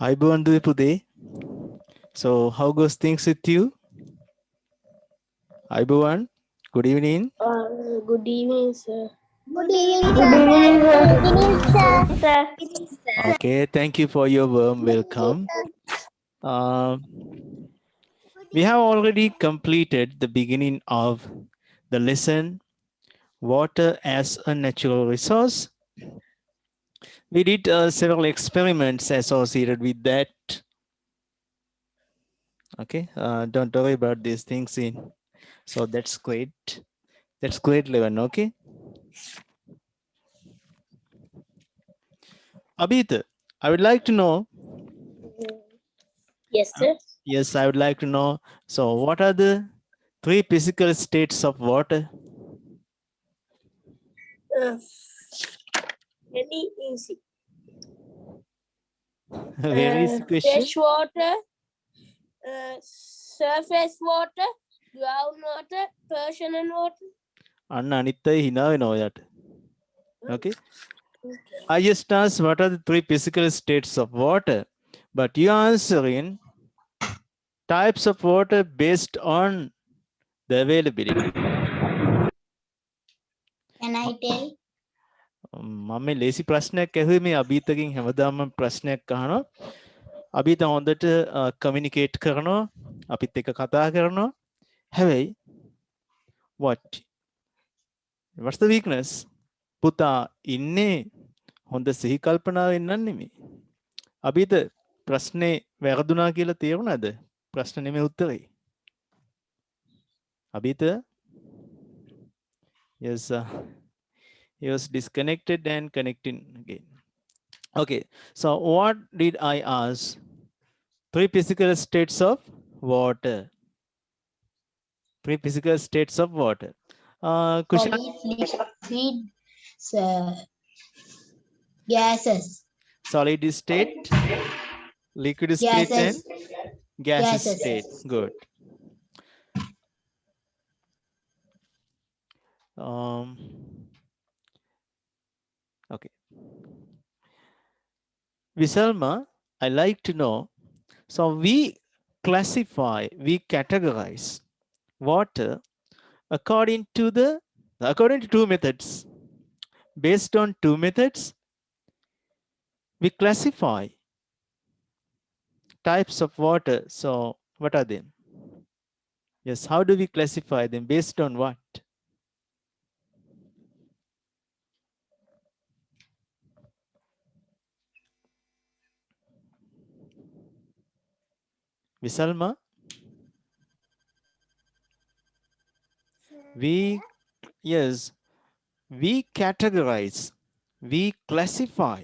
අයිබෝන් දුවේ පුතේ. So how goes things with you? අයිබෝන්, good evening. Good evening, sir. Good evening, Good evening, sir. Good evening, sir. Okay, thank you for your warm welcome. We have already completed the beginning of the lesson, water as a natural resource. We did several experiments associated with that. Okay, don't worry about these things in. So that's great. That's grade 11, okay? Abhit, I would like to know. Yes, sir. Yes, I would like to know. So what are the 3 physical states of water? Very easy. Very easy question. Fresh water, surface water, ground water, Persian water. අන්න අනිත් අය hina වෙනවා ඔයාට. Okay. I just asked what are the 3 physical states of water, but you answering types of water based on the availability. Can I tell? මම මේ ලේසි ප්‍රශ්නයක් ඇහුවේ මේ අභීතකින් හැමදාම ප්‍රශ්නයක් අහනවා. අභීත හොඳට කමියුනිකේට් කරනවා, අපිත් එක්ක කතා කරනවා. හැබැයි what's the weakness? පුතා ඉන්නේ හොඳ සිහි කල්පනාවෙන් නම් නෙමෙයි. අභීත ප්‍රශ්නේ වැරදුනා කියලා තේරුණාද? ප්‍රශ්න නෙමෙයි උත්තරේ. අභීත? Yes, he was disconnected and connecting again. Okay, so what did I ask? 3 physical states of water. 3 physical states of water. Kushan? Liquid, gases. Solid state, liquid state, Gases. and gas Gases. state. Good. Okay. Visalma, I like to know. So we categorize water according to 2 methods. Based on 2 methods, we classify types of water. So what are them? Yes, how do we classify them? Based on what? Visalma? We categorize, we classify,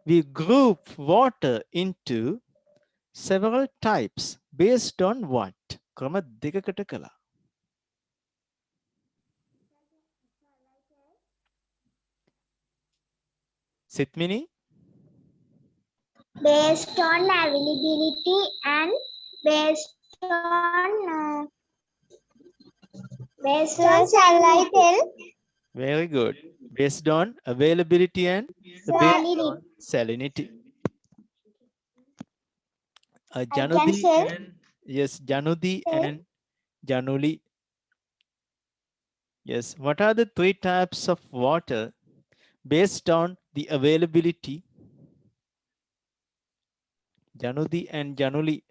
we group water into several types based on what? ක්‍රම දෙකකට කළා. සිත්මිනි? Based on availability and based on shall I tell? Very good. Based on availability and salinity. Janudi tell. and yes, Janudi and Januli. Yes. What are the 3 types of water based on the availability? Janudi and Januli.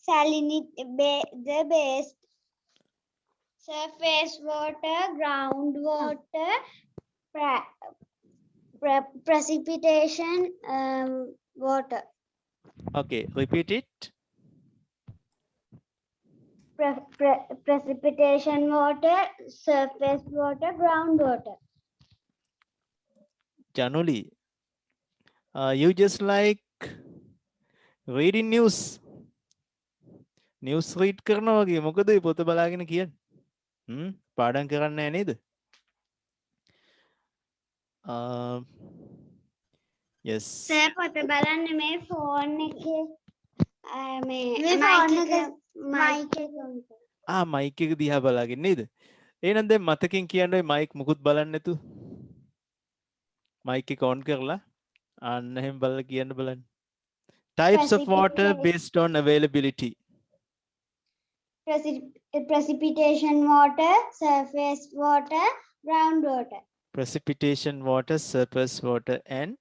Salinity, the best. Surface water, groundwater, precipitation water. Okay, repeat it. Precipitation water, surface water, groundwater. Januli, you just like reading news. News read කරනවා වගේ මොකද මේ පොත බලාගෙන කියන්නේ? පාඩම් කරන්නේ නැහැ නේද? Yes. Sir, පොත බලන්නේ මේ ෆෝන් එකේ මේ මයික් එක මයික් එක දිහා බලාගෙන නේද? එහෙනම් දැන් මතකින් කියන්න ඔය මයික් මුකුත් බලන්නේ නැතු. මයික් එක ඔන් කරලා අන්න එහෙම බලලා කියන්න බලන්න. Types of water Precipitation, based on availability. precipitation water, surface water, groundwater. Precipitation water, surface water, and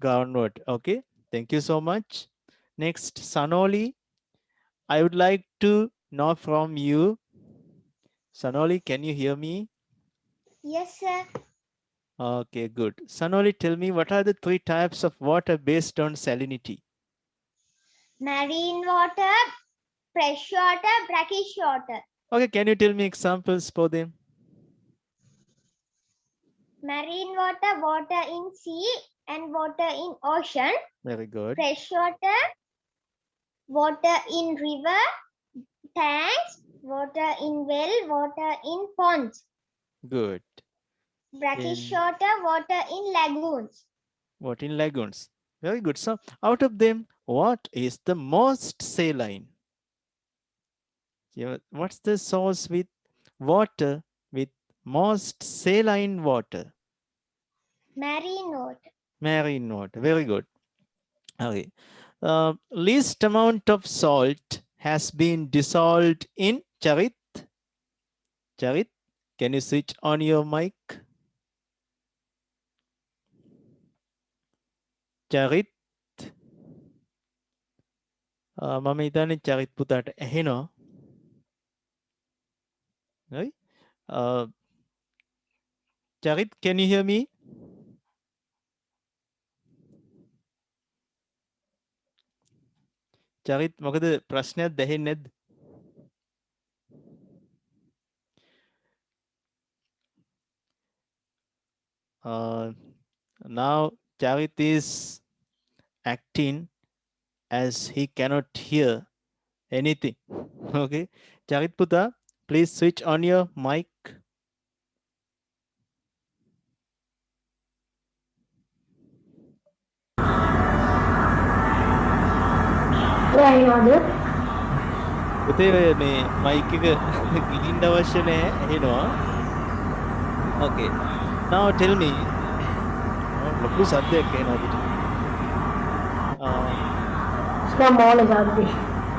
groundwater. Okay, thank you so much. Next, Sanoli, I would like to know from you. Sanoli, can you hear me? Yes, sir. Okay, good. Sanoli, tell me what are the three types of water based on salinity? Marine water, fresh water, brackish water. Okay, can you tell me examples for them? Marine water, water in sea and water in ocean. Very good. Fresh water, water in river, tanks, water in well, water in ponds. Good. Brackish In water, water in lagoons. what in lagoons? Very good. So, out of them, what is the most saline? Yeah, what's the source with water with most saline water? Marine water. Marine water. Very good. Okay. Least amount of salt has been dissolved in Charit. Charit, can you switch on your mic? Charit. මම හිතන්නේ චරිත් පුතාට ඇහෙනවා. Right? Charit, can you hear me? Charith මොකද ප්‍රශ්නයක් දැහෙන්නේ නැද්ද? Now Charit is acting as he cannot hear anything. Okay. Charit Puta, please switch on your mic. පුතේ මේ mic එක ගිලින්න අවශ්‍ය නැහැ ඇහෙනවා. Okay. Now tell me ලොකු සද්දයක් එනවා අපිට. මෝල ගද්දි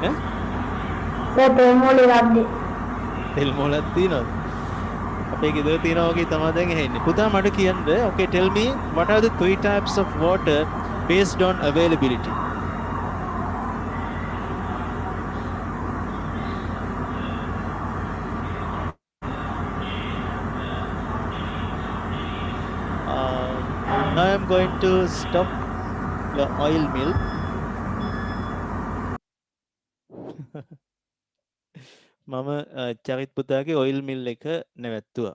ඈ? තෙල් මෝලේ ගද්දි තෙල් මොලක් තියෙනවද? අපේ ගෙදර තියෙනවා වගේ තමයි දැන් ඇහෙන්නේ. පුතා මට කියන්න. Okay, tell me what are the three types of water based on availability? Now I'm going to stop the oil mill. මම චරිත් පුතාගේ ඔයිල් මිල් එක නැවැත්තුවා.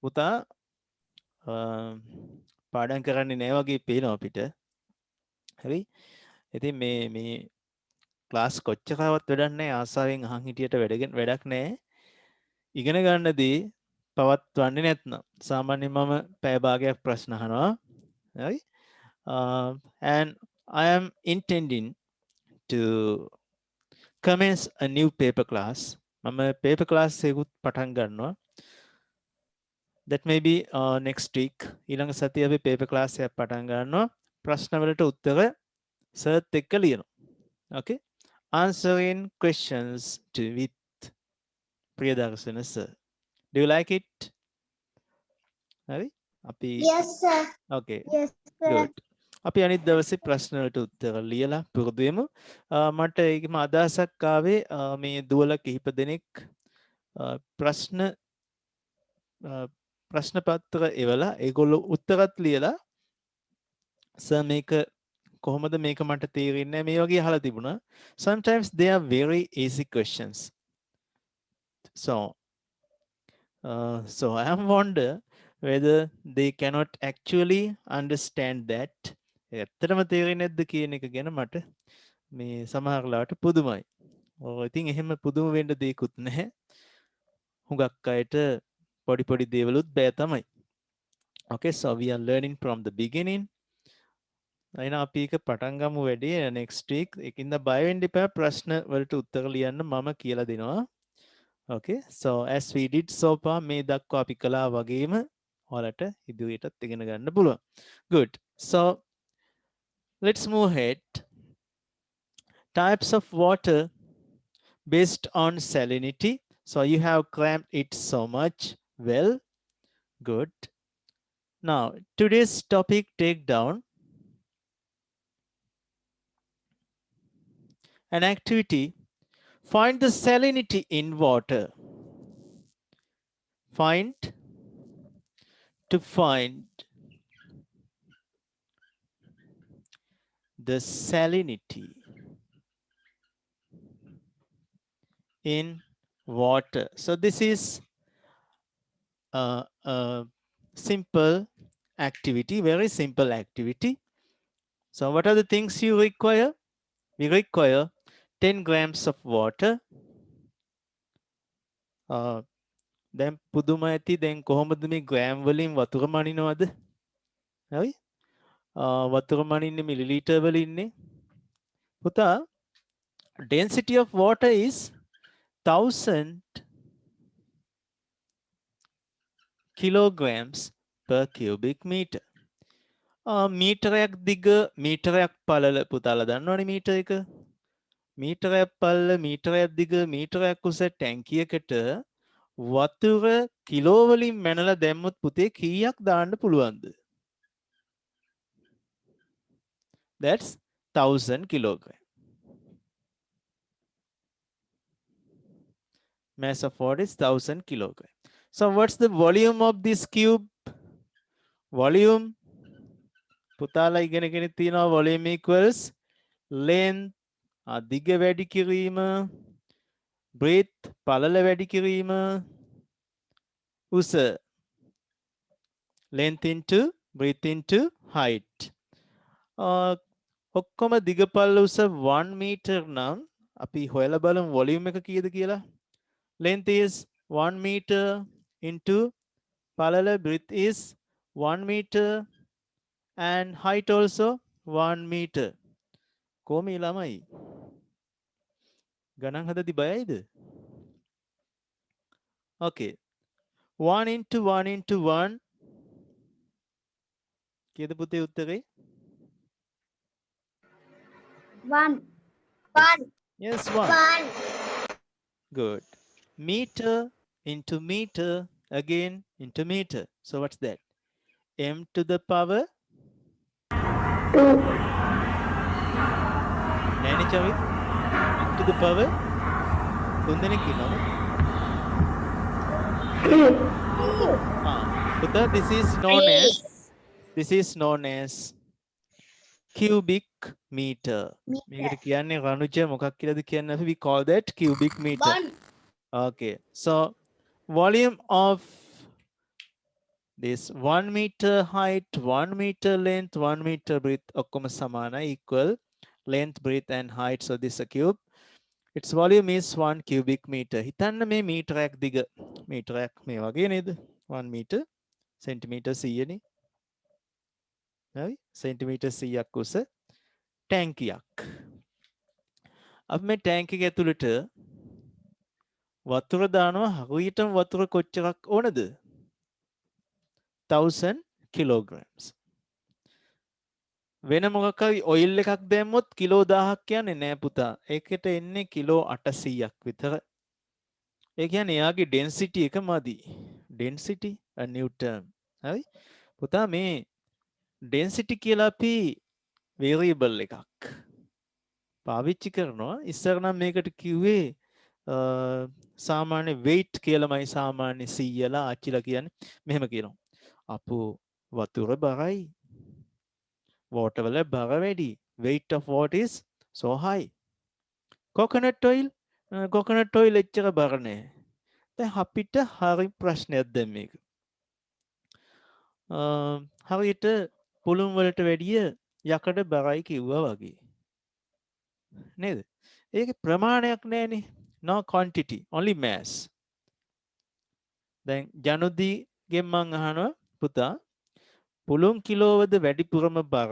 පුතා පාඩම් කරන්නේ නෑ වගේ පේනවා අපිට. හරි. ඉතින් මේ ක්ලාස් කොච්චරවත් වැඩක් නෑ ආසාවෙන් අහන් හිටියට වැඩක් නෑ. ඉගෙන ගන්නදී පවත්වන්නේ නැත්නම් සාමාන්‍යයෙන් මම පැය භාගයක් ප්‍රශ්න අහනවා. හරි. And I am intending to commence a new paper class. මම paper class එකකුත් පටන් ගන්නවා. That may be next week. ඊළඟ සතියේ අපි paper class එකක් පටන් ගන්නවා. ප්‍රශ්න වලට උත්තර සර්ත් එක්ක ලියනවා. Okay? Answering questions with Priyadarshana sir. Do you like it? හරි? අපි Yes, sir. Okay. Yes, sir. Good. අපි අනිත් දවසේ ප්‍රශ්න වලට උත්තර ලියලා පුරුදු වෙමු. මට ඒකම අදහසක් ආවේ මේ දුවල කිහිප දෙනෙක් ප්‍රශ්න පත්‍ර එවලා ඒගොල්ලෝ උත්තරත් ලියලා සර් මේක කොහොමද මේක මට තේරෙන්නේ මේ වගේ අහලා තිබුණා. Sometimes they are very easy questions. So I am wonder whether they cannot actually understand that. ඇත්තටම තේරෙන්නේ නැද්ද කියන එක ගැන මට මේ සමහර ලාට පුදුමයි. ඉතින් එහෙම පුදුම වෙන්න දෙයක්වත් නැහැ. හුඟක් අයට පොඩි දේවලුත් බෑ තමයි. Okay, so we are learning from the beginning. එහෙනම් අපි එක පටන් ගමු වැඩි next week. ඒකින්ද බය වෙන්න එපා ප්‍රශ්න වලට උත්තර ලියන්න මම කියලා දෙනවා. Okay, so as we did so far මේ දක්වා අපි කළා වගේම ඔයාලට ඉදිරියටත් ඉගෙන ගන්න පුළුවන්. Good. So Let's move ahead. Types of water based on salinity. So you have cramped it so much. Well, good. Now, today's topic take down an activity. Find the salinity in water. Find the salinity in water. So this is a simple activity, very simple activity. So what are the things you require? We require 10 grams of water. දැන් පුදුම ඇති දැන් කොහොමද මේ gram වලින් වතුර මනිනවද? හරි? වතුර මනින්නේ මිලිලීටර් වල ඉන්නේ. පුතා, density of water is 1000 kilograms per cubic meter. මීටරයක් දිග මීටරයක් පළල පුතාලා දන්නවනේ මීටර එක. මීටරයක් පළල මීටරයක් දිග මීටරයක් උස ටැංකියකට වතුර කිලෝ වලින් මැනලා දැම්මොත් පුතේ කීයක් දාන්න පුළුවන්ද? That's 1000 kilogram. Mass of water is 1000 kilogram. So what's the volume of this cube? Volume. පුතාලා ඉගෙනගෙන තියෙනවා volume equals length දිග වැඩි කිරීම, breadth පළල වැඩි කිරීම, උස length into breadth into height. ඔක්කොම දිග පළල උස 1 meter නම් අපි හොයලා බලමු volume එක කීයද කියලා. Length is 1 meter into පළල breadth is 1 meter and height also 1 meter. කොහොම ළමයි? ගණන් හදද්දි බයයිද? Okay. 1 into 1 into 1. කීයද පුතේ උත්තරේ? 1. Yes, 1. 1. Good. Meter into meter, again into meter. So what's that? M to the power? 2. Nani Chavit? M to the power? Tundenik innawa? 3. Puta, this is known as cubic meter. මේකට කියන්නේ රණුජ මොකක් කියලාද කියන්නේ අපි we call that cubic meter. 1. Okay. So volume of this 1 meter height, 1 meter length, 1 meter breadth ඔක්කොම සමානයි equal length, breadth and height. So this is a cube. Its volume is 1 cubic meter. හිතන්න මේ මීටරයක් දිග මීටරයක් මේ වගේ නේද? 1 meter centimeter 100 නේ. හරි? centimeter 100ක් උස ටැංකියක්. අපි මේ ටැංක් එක ඇතුළට වතුර දානවා හරියටම වතුර කොච්චරක් ඕනද? 1000 kilograms. වෙන මොකක් හරි ඔයිල් එකක් දැම්මොත් කිලෝ 1000ක් කියන්නේ නෑ පුතා. ඒකට එන්නේ කිලෝ 800ක් විතර. ඒ කියන්නේ එයාගේ density එක මදි. Density a new term. හරි? පුතා මේ density කියලා අපි variable එකක් පාවිච්චි කරනවා. ඉස්සර නම් මේකට කිව්වේ සාමාන්‍ය weight කියලාමයි සාමාන්‍ය සීයලා ආච්චිලා කියන්නේ. මෙහෙම කියනවා. අපෝ වතුර බරයි. water වල බර වැඩි. weight of water is so high. coconut oil එච්චර බර නෑ. දැන් අපිට හරි ප්‍රශ්නයක් දැන් මේක. හරියට පුළුන් වලට වැඩිය යකඩ බරයි කිව්වා වගේ. නේද? ඒකේ ප්‍රමාණයක් නෑනේ. No quantity, only mass. දැන් ජනුදීගෙන් මං අහනවා පුතා පුළුන් කිලෝවද වැඩිපුරම බර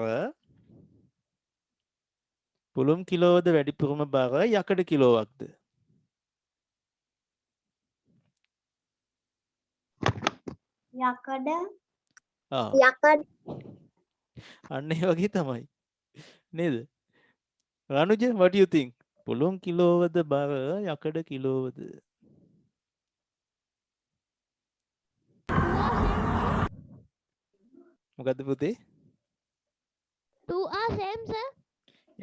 පුළුන් කිලෝවද වැඩිපුරම බර යකඩ කිලෝවක්ද? යකඩ අන්න ඒ වගේ තමයි. නේද? රනුජ, what do you think? පුළුන් කිලෝවද බර යකඩ කිලෝවද? මොකද්ද පුතේ? 2 are same, sir.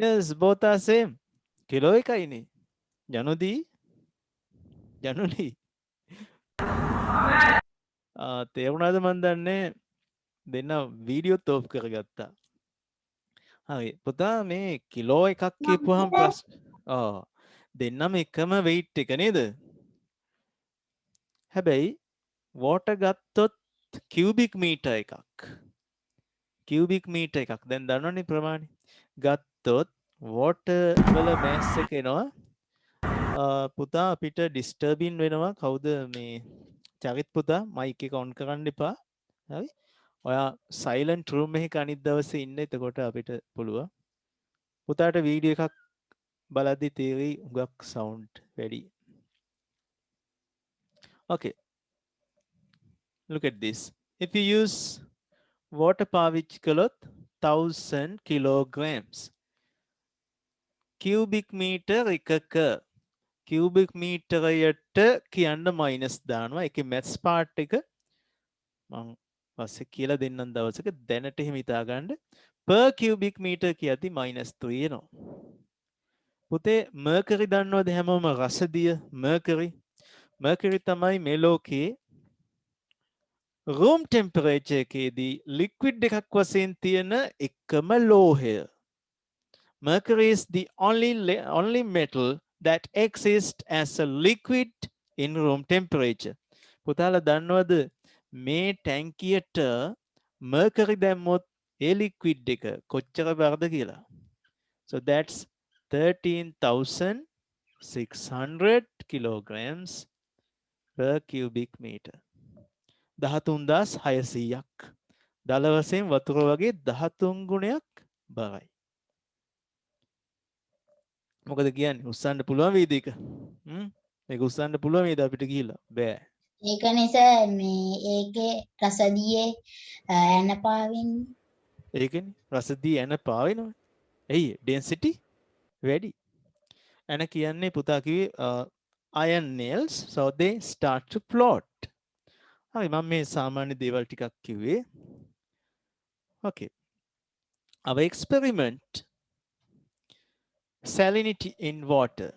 Yes, both are same. Kilo එකයිනේ. ජනුදී ජනුනි. තේරුණාද මන් දන්නේ දෙන්න වීඩියෝත් ඔෆ් කරගත්තා. හරි පුතා මේ කිලෝ එකක් කියපුවාම ප්‍රශ්න දෙන්නම එකම weight එක නේද? හැබැයි water ගත්තොත් cubic meter එකක්. cubic meter එකක්. දැන් දන්නවනේ ප්‍රමාණය. ගත්තොත් water වල mass එක එනවා. පුතා අපිට disturbing වෙනවා. කවුද මේ චරිත් පුතා mic එක on කරන්න එපා. හරි? ඔයා silent room එකක අනිත් දවසේ ඉන්න. එතකොට අපිට පුළුවන්. පුතාට වීඩියෝ එකක් බලද්දි තේරෙයි උගක් sound වැඩි. Okay. Look at this. If you use water පාවිච්චි කළොත් 1000 kilograms. cubic meter එකක cubic meterයට කියන්න minus දානවා. ඒකේ maths part එක මම පස්සේ කියලා දෙන්නම් දවසක. දැනට එහෙම හිතා ගන්න. per cubic meter කියද්දි -3 එනවා. පුතේ mercury දන්නවද හැමෝම රසදිය mercury? mercury තමයි මේ ලෝකේ room temperature එකේදී liquid එකක් වශයෙන් තියෙන එකම ලෝහය. Mercury is the only metal that exists as a liquid in room temperature. පුතාලා දන්නවද මේ ටැංකියට mercury දැම්මොත් ඒ liquid එක කොච්චර බරද කියලා? So that's 13,600 kilograms per cubic meter. 13,600ක්. දල වශයෙන් වතුර වගේ 13 ගුණයක් බරයි. මොකද කියන්නේ උස්සන්න පුළුවන් වේද ඒක? මේක උස්සන්න පුළුවන් වේද අපිට ගිහිල්ලා? බෑ. ඒක නිසා මේ ඒකේ රසදියේ යන පාවෙන්නේ. ඒකනේ රසදී යන පාවෙනවා. එයි density වැඩි. එන කියන්නේ පුතා කිව්වේ iron nails so they start to float. හරි මම මේ සාමාන්‍ය දේවල් ටිකක් කිව්වේ. Okay. Our experiment salinity in water.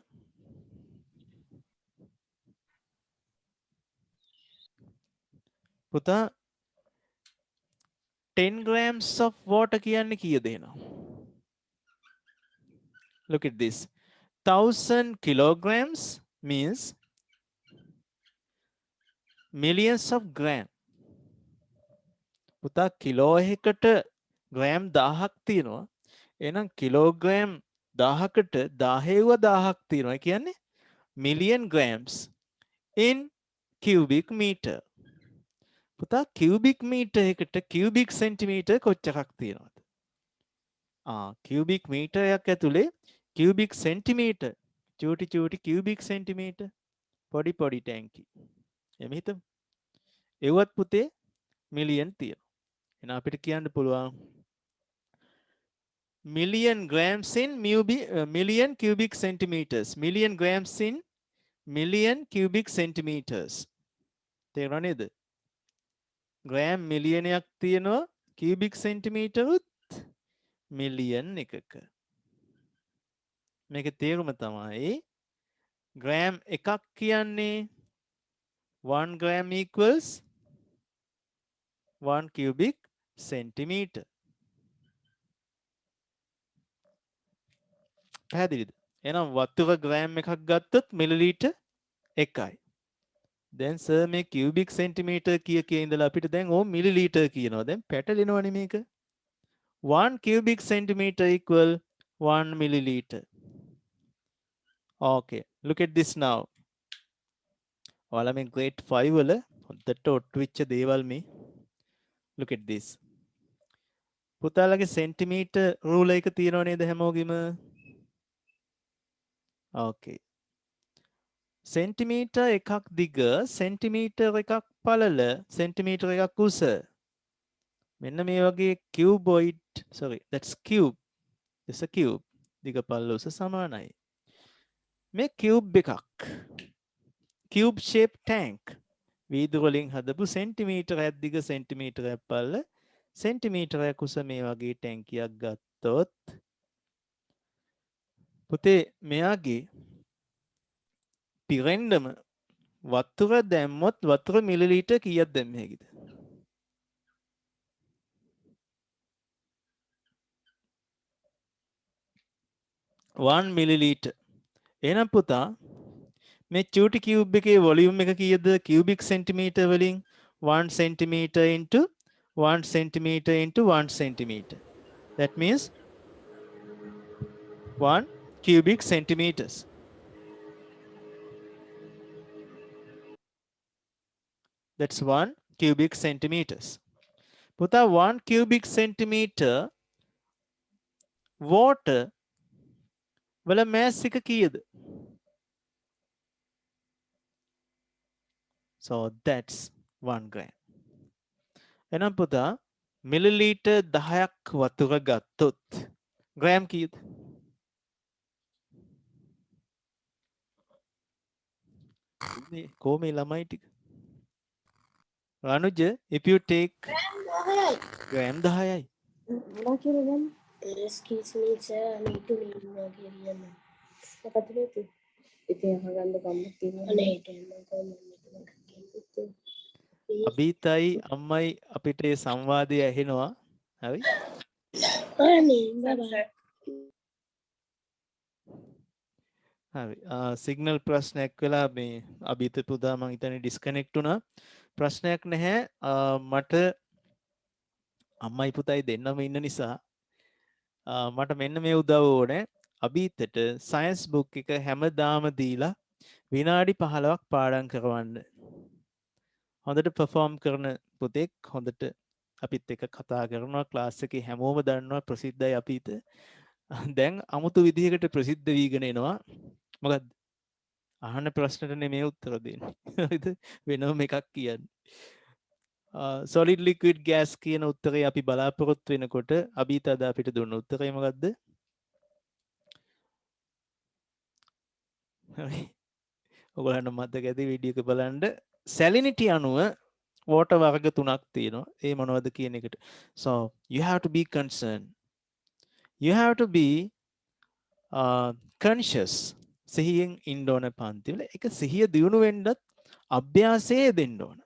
පුතා 10 grams of water කියන්නේ කීයද එහෙනම්? Look at this. 1000 kilograms means millions of gram. පුතා කිලෝ එකකට ග්‍රෑම් 1000ක් තියෙනවා. එහෙනම් කිලෝග්‍රෑම් 1000කට 1000ක් තියෙනවා. කියන්නේ million grams in cubic meter. පුතා cubic meter එකට cubic centimeter කොච්චරක් තියෙනවද? cubic meter එකක් ඇතුලේ cubic centimeter චූටි cubic centimeter පොඩි ටැංකි. එමෙ හිතමු. ඒවත් පුතේ මිලියන් තියෙනවා. එහෙනම් අපිට කියන්න පුළුවන් million grams in million cubic centimeters. Million grams in million cubic centimeters. තේරුණා නේද? ග්‍රෑම් මිලියනයක් තියෙනවා cubic centimeter උත් මිලියන් එකක. මේක තේරුම තමයි ග්‍රෑම් එකක් කියන්නේ 1 gram equals 1 cubic centimeter. පැහැදිලිද? එහෙනම් වතුර ග්‍රෑම් එකක් ගත්තොත් මිලිලීටර් එකයි. දැන් සර් මේ cubic centimeter කිය ඉඳලා අපිට දැන් මිලිලීටර් කියනවා. දැන් පැටලෙනවනේ මේක. 1 cubic centimeter equal 1 milliliter. Okay, look at this now. ඔයාලා මේ grade 5 වල හොඳට ඔට්ටු වෙච්ච දේවල් මේ. Look at this. පුතාලගේ centimeter rule එක තියෙනව නේද හැමෝගෙම? Okay. centimeter එකක් දිග, centimeter එකක් පළල, centimeter එකක් උස. මෙන්න මේ වගේ cuboid, sorry, that's cube. This a cube. දිග පල්ල උස සමානයි. මේ cube එකක්. Cube shape tank. වීදුරු වලින් හදපු සෙන්ටිමීටරයක් දිග සෙන්ටිමීටරයක් පල්ල සෙන්ටිමීටරයක් උස මේ වගේ ටැංකියක් ගත්තොත් පුතේ මෙයාගේ පිරෙන්නම වතුර දැම්මොත් වතුර මිලිලීටර් කීයක් දැම්ම හැකිද? 1 milliliter. එහෙනම් පුතා මේ චූටි කියුබ් එකේ වොලියුම් එක කීයද? කියුබික් සෙන්ටිමීටර් වලින් 1 centimeter into 1 centimeter into 1 centimeter. That means 1 cubic centimeters. That's 1 cubic centimeters. පුතා 1 cubic centimeter water වල mass එක කීයද? So that's 1 gram. එහෙනම් පුතා මිලිලීටර් 10ක් වතුර ගත්තොත් ග්‍රෑම් කීයද? මේ කොහොමද ළමයි ටික? Ranuja, if you take gram 10යි. මොනවා කියලා ගන්න? Excuse me sir, I need to leave now කියලා. මොකද මේක? ඉතින් අහගන්න කම්මත් තියෙනවා. අනේ හිටින්න කොහොමද කියන්නේ? අභීතයි අම්මයි අපිට මේ සංවාදය ඇහෙනවා. හරි? අනේ බබා. හරි. සිග්නල් ප්‍රශ්නයක් වෙලා මේ අභීත පුදා මං හිතන්නේ ඩිස්කනෙක්ට් වුණා. ප්‍රශ්නයක් නැහැ. මට අම්මයි පුතයි දෙන්නම ඉන්න නිසා මට මෙන්න මේ උදව් ඕනේ. අභීතට සයන්ස් බුක් එක හැමදාම දීලා විනාඩි 15ක් පාඩම් කරවන්න. හොඳට perform කරන පුතෙක් හොඳට අපිත් එක්ක කතා කරනවා ක්ලාස් එකේ හැමෝම දන්නවා ප්‍රසිද්ධයි අපිට. දැන් අමුතු විදිහකට ප්‍රසිද්ධ වීගෙන එනවා. මොකද අහන ප්‍රශ්නට නෙමෙයි උත්තර දෙන්නේ. හරිද? වෙනම එකක් කියන්නේ. solid liquid gas කියන උත්තරේ අපි බලාපොරොත්තු වෙනකොට අභීත අද අපිට දුන්න උත්තරේ මොකද්ද? හරි. ඔයගොල්ලන්ට මතක ඇති වීඩියෝ එක බලන්න salinity අනුව water වර්ග තුනක් තියෙනවා. ඒ මොනවද කියන එකට. So you have to be concerned. You have to be conscious. සිහියෙන් ඉන්න ඕන පන්ති වල. ඒක සිහිය දියුණු වෙන්නත් අභ්‍යාසය දෙන්න ඕන.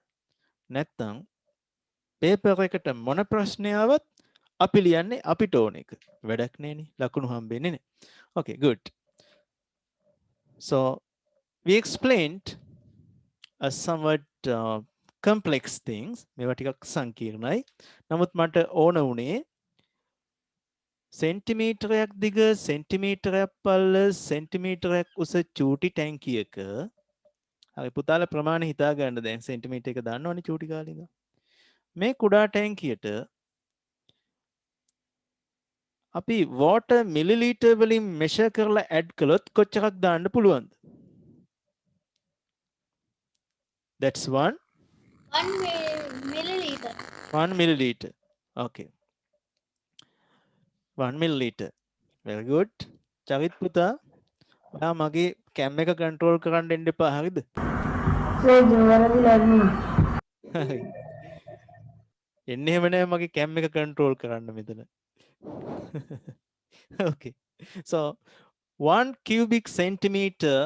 නැත්තම් පේපර් එකට මොන ප්‍රශ්නයවත් අපි ලියන්නේ අපිට ඕන එක. වැඩක් නෑනේ. ලකුණු හම්බෙන්නේ නෑ. Okay, good. So we explained a somewhat complex things. මේවා ටිකක් සංකීර්ණයි. නමුත් මට ඕන වුණේ සෙන්ටිමීටරයක් දිග සෙන්ටිමීටරයක් පල්ල සෙන්ටිමීටරයක් උස චූටි ටැංකියක හරි පුතාලා ප්‍රමාණය හිතා ගන්න දැන් සෙන්ටිමීටර එක දන්නවනේ චූටි කාලේ ඉඳන් මේ කුඩා ටැංකියට අපි water මිලිලීටර් වලින් measure කරලා add කළොත් කොච්චරක් දාන්න පුළුවන්ද? That's 1 milliliter. 1 milliliter. Okay. 1 milliliter. Very good. Charith පුතා ඔයා මගේ කැම් එක කන්ට්‍රෝල් කරන්න එන්න එපා හරිද? හරි. එන්නේ එහෙම නෑ මගේ කැම් එක කන්ට්‍රෝල් කරන්න මෙතන. Okay. So 1 cubic centimeter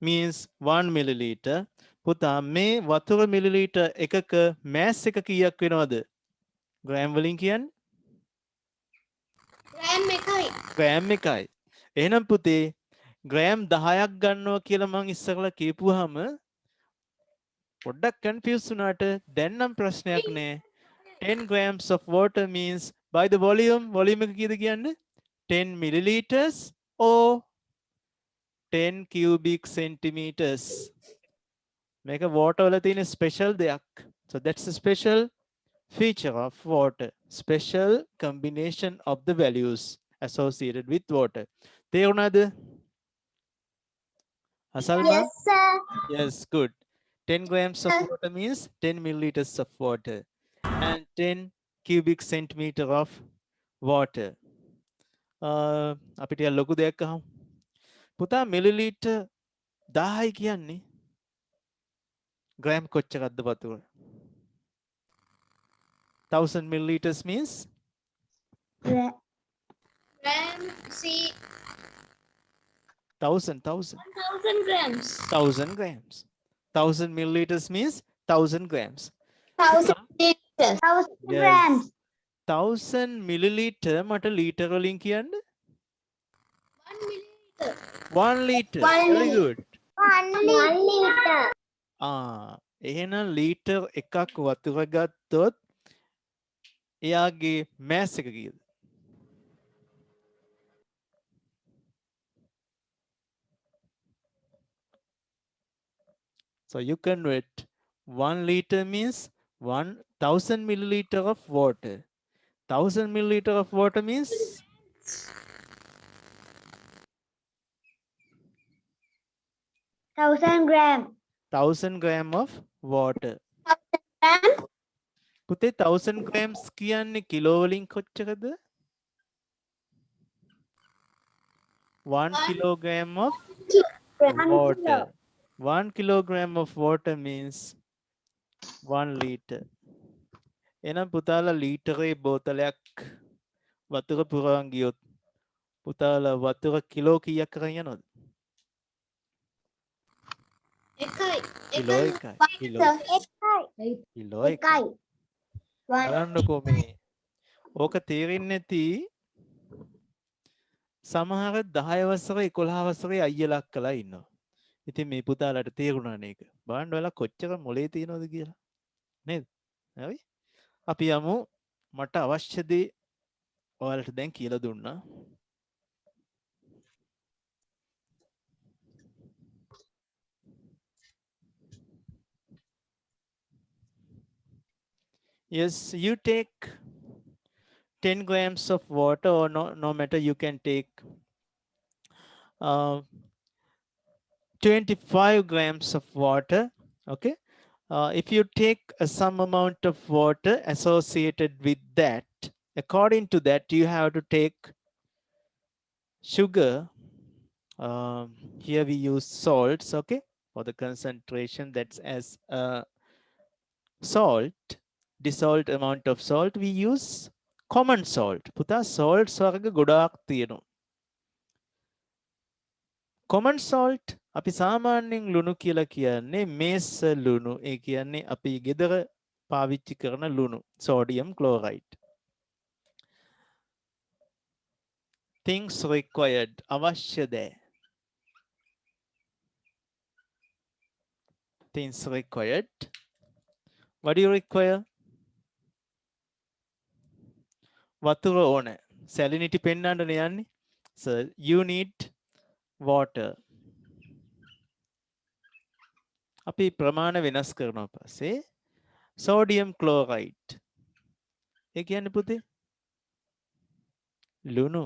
means 1 milliliter. පුතා මේ වතුර මිලිලීටර් එකක mass එක කීයක් වෙනවද? ග්‍රෑම් වලින් කියන්නේ? ග්‍රෑම් එකයි. ග්‍රෑම් එකයි. එහෙනම් පුතේ ග්‍රෑම් 10ක් ගන්නවා කියලා මං ඉස්සරලා කියපුවාම පොඩ්ඩක් confuse වුණාට දැන් නම් ප්‍රශ්නයක් නෑ. 10 grams of water means by the volume එක කීයද කියන්නේ? 10 milliliters or 10 cubic centimeters. මේක water වල තියෙන special දෙයක්. So that's a special feature of water. Special combination of the values associated with water. තේරුණාද? අසල්මා? Yes, sir. Yes, good. 10 grams of water means 10 milliliters of water and 10 cubic centimeter of water. අපිට ලොකු දෙයක් අහමු. පුතා millilitre 1000යි කියන්නේ gram කොච්චරක්ද වතුර? 1000 milliliters means Gram. 1000 1000 grams. 1000 grams. 1000 milliliters means 1000 grams. 1000 liters. 1000 Yes. grams. 1000 milliliter මට litre වලින් කියන්න 1 milliliter. 1 liter. One Very liter. good. 1 liter. එහෙනම් ලීටර් එකක් වතුර ගත්තොත් එයාගේ mass එක කීයද? So you convert 1 liter means 1000 milliliter of water. 1000 milliliter of water means 1000 gram. 1000 gram of water. Gram. පුතේ 1000 grams කියන්නේ කිලෝ වලින් කොච්චරද? 1 kilogram of water. 1 kilogram of water means 1 liter. එහෙනම් පුතාලා ලීටරේ බෝතලයක් වතුර පුරවන් ගියොත් පුතාලා වතුර කිලෝ කීයක් අරන් යනවද? කිලෝ එකයි. කිලෝ එකයි. බලන්නකෝ මේ ඕක තේරෙන්නේ නැති සමහර 10 වසරේ 11 වසරේ අයියලා අක්කලා ඉන්නවා. ඉතින් මේ පුතාලට තේරුණා නේක. බලන්න ඔයාලා කොච්චර මොලේ තියනවද කියලා. නේද? හරි? අපි යමු මට අවශ්‍ය දේ ඔයාලට දැන් කියලා දුන්නා. Yes, you take 10 grams of water or no matter you can take 25 grams of water. Okay. If you take some amount of water associated with that, according to that, you have to take sugar. Here we use salts, okay, for the concentration that's as salt, dissolved amount of salt. We use common salt. පුතා salts වර්ග ගොඩාක් තියෙනවා. common salt අපි සාමාන්‍යයෙන් ලුණු කියලා කියන්නේ මේස ලුණු. ඒ කියන්නේ අපි ගෙදර පාවිච්චි කරන ලුණු, sodium chloride. Things required, අවශ්‍ය දේ. Things required. What do you require? වතුර ඕනේ. salinity පෙන්වන්නනේ යන්නේ. So you need water. අපි ප්‍රමාණ වෙනස් කරනවා පස්සේ sodium chloride. ඒ කියන්නේ පුතේ ලුණු.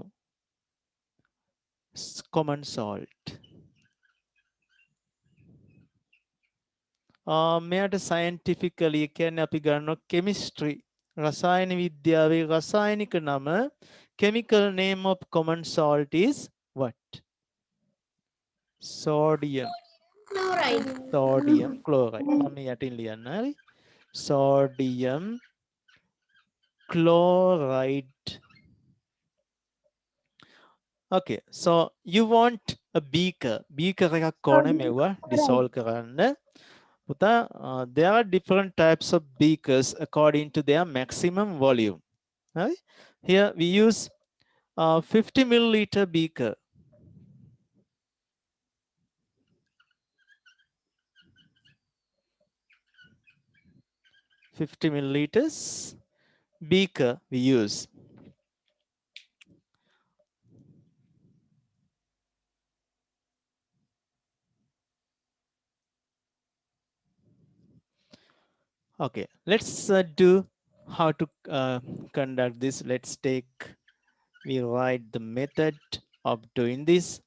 common salt. මෙයට scientifically කියන්නේ අපි ගන්නවා chemistry. රසායන විද්‍යාවේ රසායනික නම chemical name of common salt is what? Sodium. Chloride. Sodium chloride. මම යටින් ලියන්න හරි. Sodium chloride. Okay, so you want a beaker. Beaker එකක් ඕනේ මෙවුවා dissolve කරන්න. පුතා, there are different types of beakers according to their maximum volume. Right? Here we use 50 milliliter beaker. $50 milliliters beaker we use. Okay, let's do how to conduct this. Let's we write the method of doing this.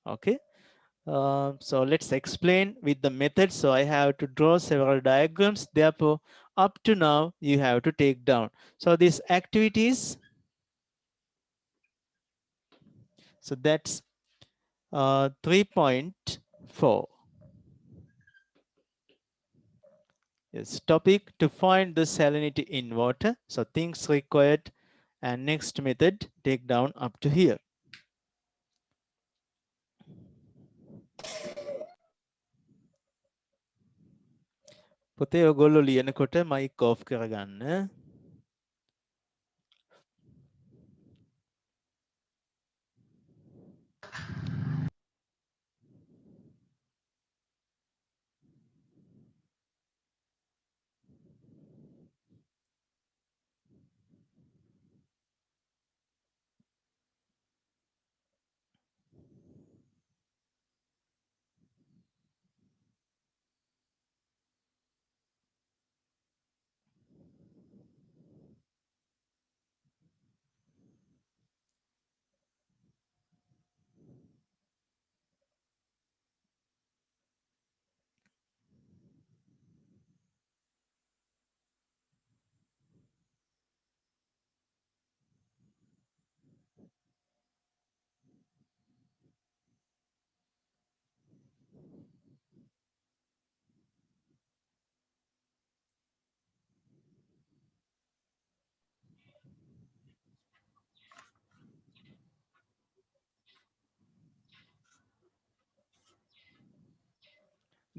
Okay, so let's explain with the method. So I have to draw several diagrams. Therefore, up to now, you have to take down. So these activities, So that's 3.4. Yes, topic to find the salinity in water. So things required and next method take down up to here. පුතේ ඔයගොල්ලෝ ලියනකොට mic off කරගන්න.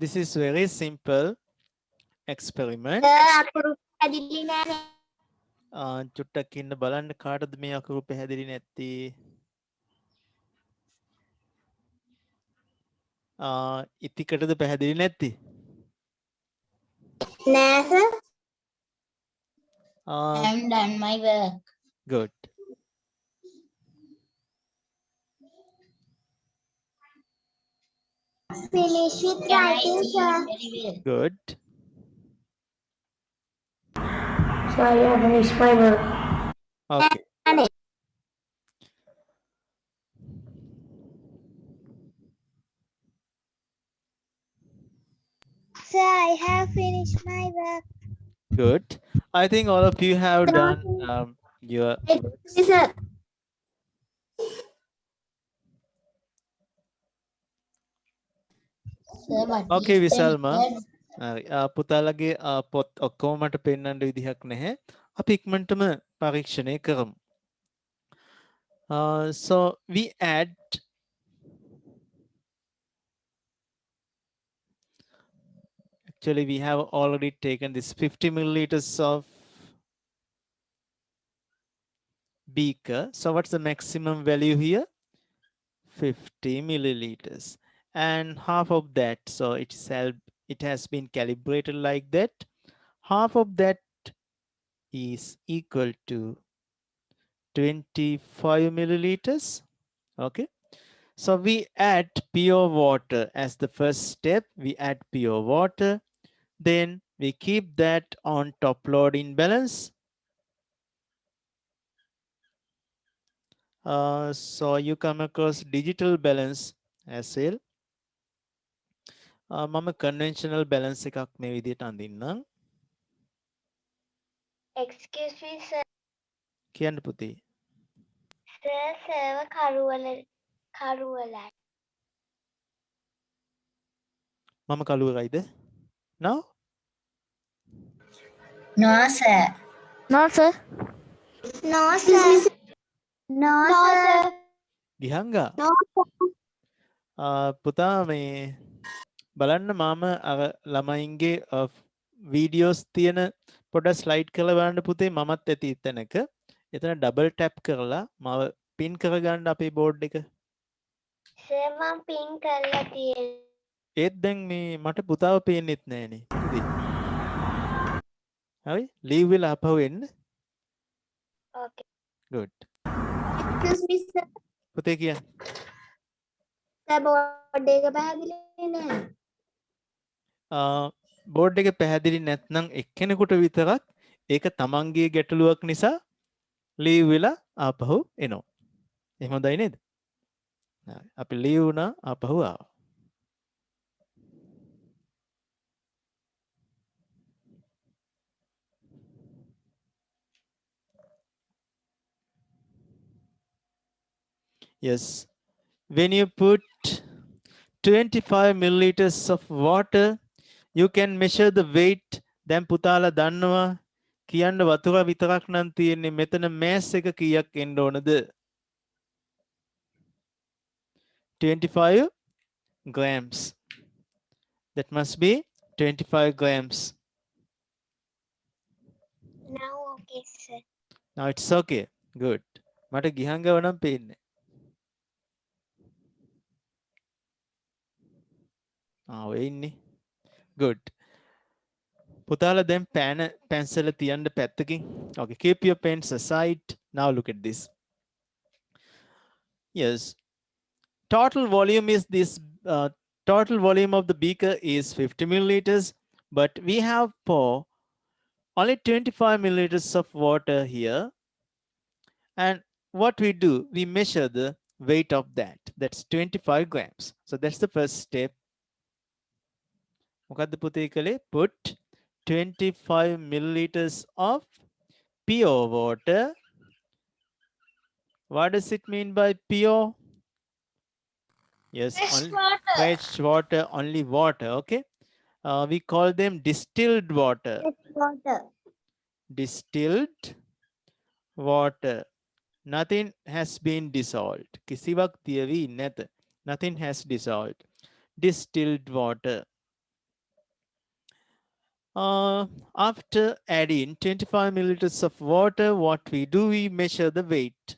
This is very simple experiment. චුට්ටක් ඉන්න බලන්න කාටද මේ අකුරු පැහැදිලි නැත්තේ? ඉතිකටද පැහැදිලි නැත්තේ? නෑ sir. I haven't done my work. Good. Finish with Can I writing, see sir. it very well? Good. Sorry, I finished my work. Okay. Sir, I have finished my work. Good. I think all of you have done your works. Sir. Sir, what Okay, is the Visalma. method? පුතාලගේ පොත් ඔක්කොම මට පෙන්වන්න විදිහක් නැහැ. අපි ඉක්මනටම පරීක්ෂණය කරමු. So we add actually we have already taken this 50 milliliters of beaker. So what's the maximum value here? 50 milliliters. And half of that, so it has been calibrated like that. Half of that is equal to 25 milliliters. Okay. So we add pure water as the first step. We add pure water. Then we keep that on top load in balance. So you come across digital balance as well. මම conventional balance එකක් මේ විදිහට අඳින්නම්. Excuse me, sir. කියන්න පුතේ. Sir, server කරුවලයි. මම කළුවරයිද? Now? No, sir. No, sir. No, sir. No, sir. ගිහංගා. No, sir. පුතා මේ බලන්න මම අර ළමයින්ගේ වීඩියෝස් තියෙන පොඩ ස්ලයිඩ් කරලා බලන්න පුතේ මමත් ඇති එතනක. එතන ඩබල් ටැප් කරලා මාව පින් කරගන්න අපේ බෝඩ් එක. Sir, මම පින් කරලා තියෙනවා. ඒත් දැන් මේ මට පුතාව පේන්නෙත් නෑනේ. පුතේ. හරි? ලීව් වෙලා අපහු එන්න. Okay. Good. Excuse me, sir. පුතේ කියන්න. Sir, board එක පැහැදිලි නෑ. බෝඩ් එක පැහැදිලි නැත්නම් එක්කෙනෙකුට විතරක් ඒක තමන්ගේ ගැටලුවක් නිසා ලීව් වෙලා ආපහු එනවා. එහෙම හොඳයි නේද? අපි ලීව් වුණා ආපහු ආවා. Yes, when you put 25 milliliters of water, you can measure the weight. දැන් පුතාලා දන්නවා කියන්න වතුර විතරක් නම් තියෙන්නේ මෙතන mass එක කීයක් එන්න ඕනද? 25 grams. That must be 25 grams. Now, okay, sir. Now it's okay. Good. මට ගිහංගව නම් පේන්නේ. ඔය ඉන්නේ. Good. පුතාලා දැන් pencil තියන්න පැත්තකින්. Okay, keep your pens aside. Now look at this. Yes. Total volume is this. Total volume of the beaker is 50 milliliters, but we have pour only 25 milliliters of water here. And what we do, we measure the weight of that. That's 25 grams. So that's the first step. මොකද්ද පුතේ කලේ? Put 25 milliliters of pure water. What does it mean by pure? Yes, Fresh only water. fresh water, only water. Okay. We call them distilled water. Fresh water. Distilled water. Nothing has been dissolved. කිසිවක් තියවි නැත. Nothing has dissolved. Distilled water. After adding 25 milliliters of water, what we do, we measure the weight.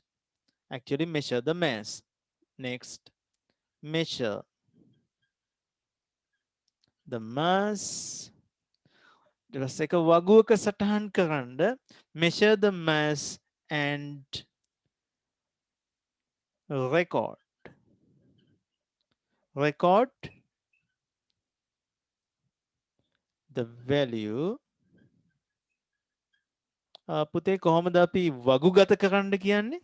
Actually, measure the mass. Next, measure the mass. ඊට වගුවක සටහන් කරන්න measure the mass and record the value. පුතේ කොහොමද අපි වගුගත කරන්න කියන්නේ?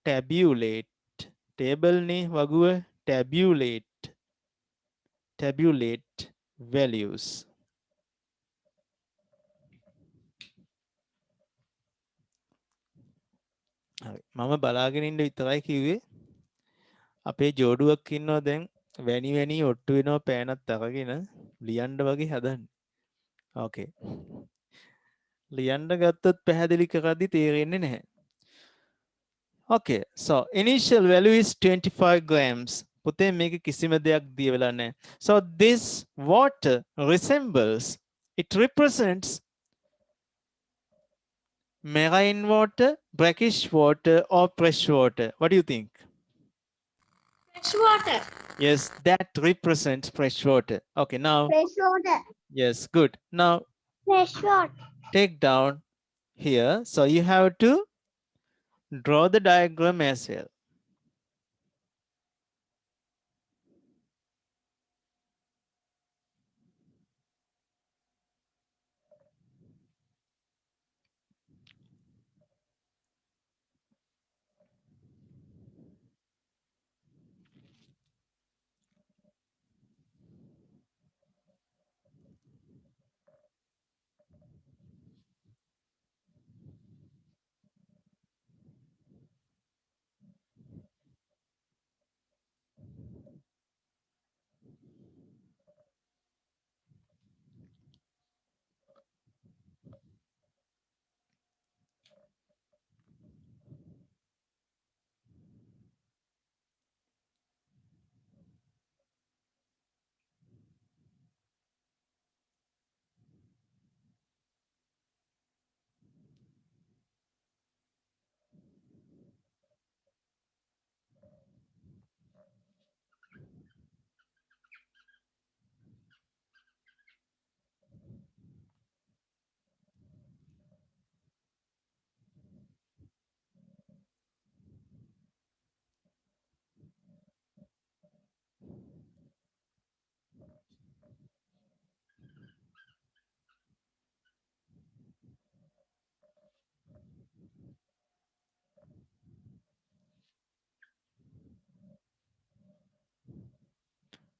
Tabulate. Table නේ වගුව. Tabulate values. මම බලාගෙන ඉන්න විතරයි කිව්වේ. අපේ ජෝඩුවක් ඉන්නවා දැන් වැනි ඔට්ටු වෙනවා පෑනත් අරගෙන ලියන්න වගේ හදන්නේ. Okay. ලියන්න ගත්තොත් පැහැදිලි කරද්දි තේරෙන්නේ නැහැ. Okay, so initial value is 25 grams. පුතේ මේක කිසිම දෙයක් දියවෙලා නැහැ. So this water resembles, it represents marine water, brackish water or fresh water. What do you think? Fresh water. Yes, that represents fresh water. Okay, now, Fresh water. yes, good. Now Fresh water. take down here. So you have to draw the diagram as well.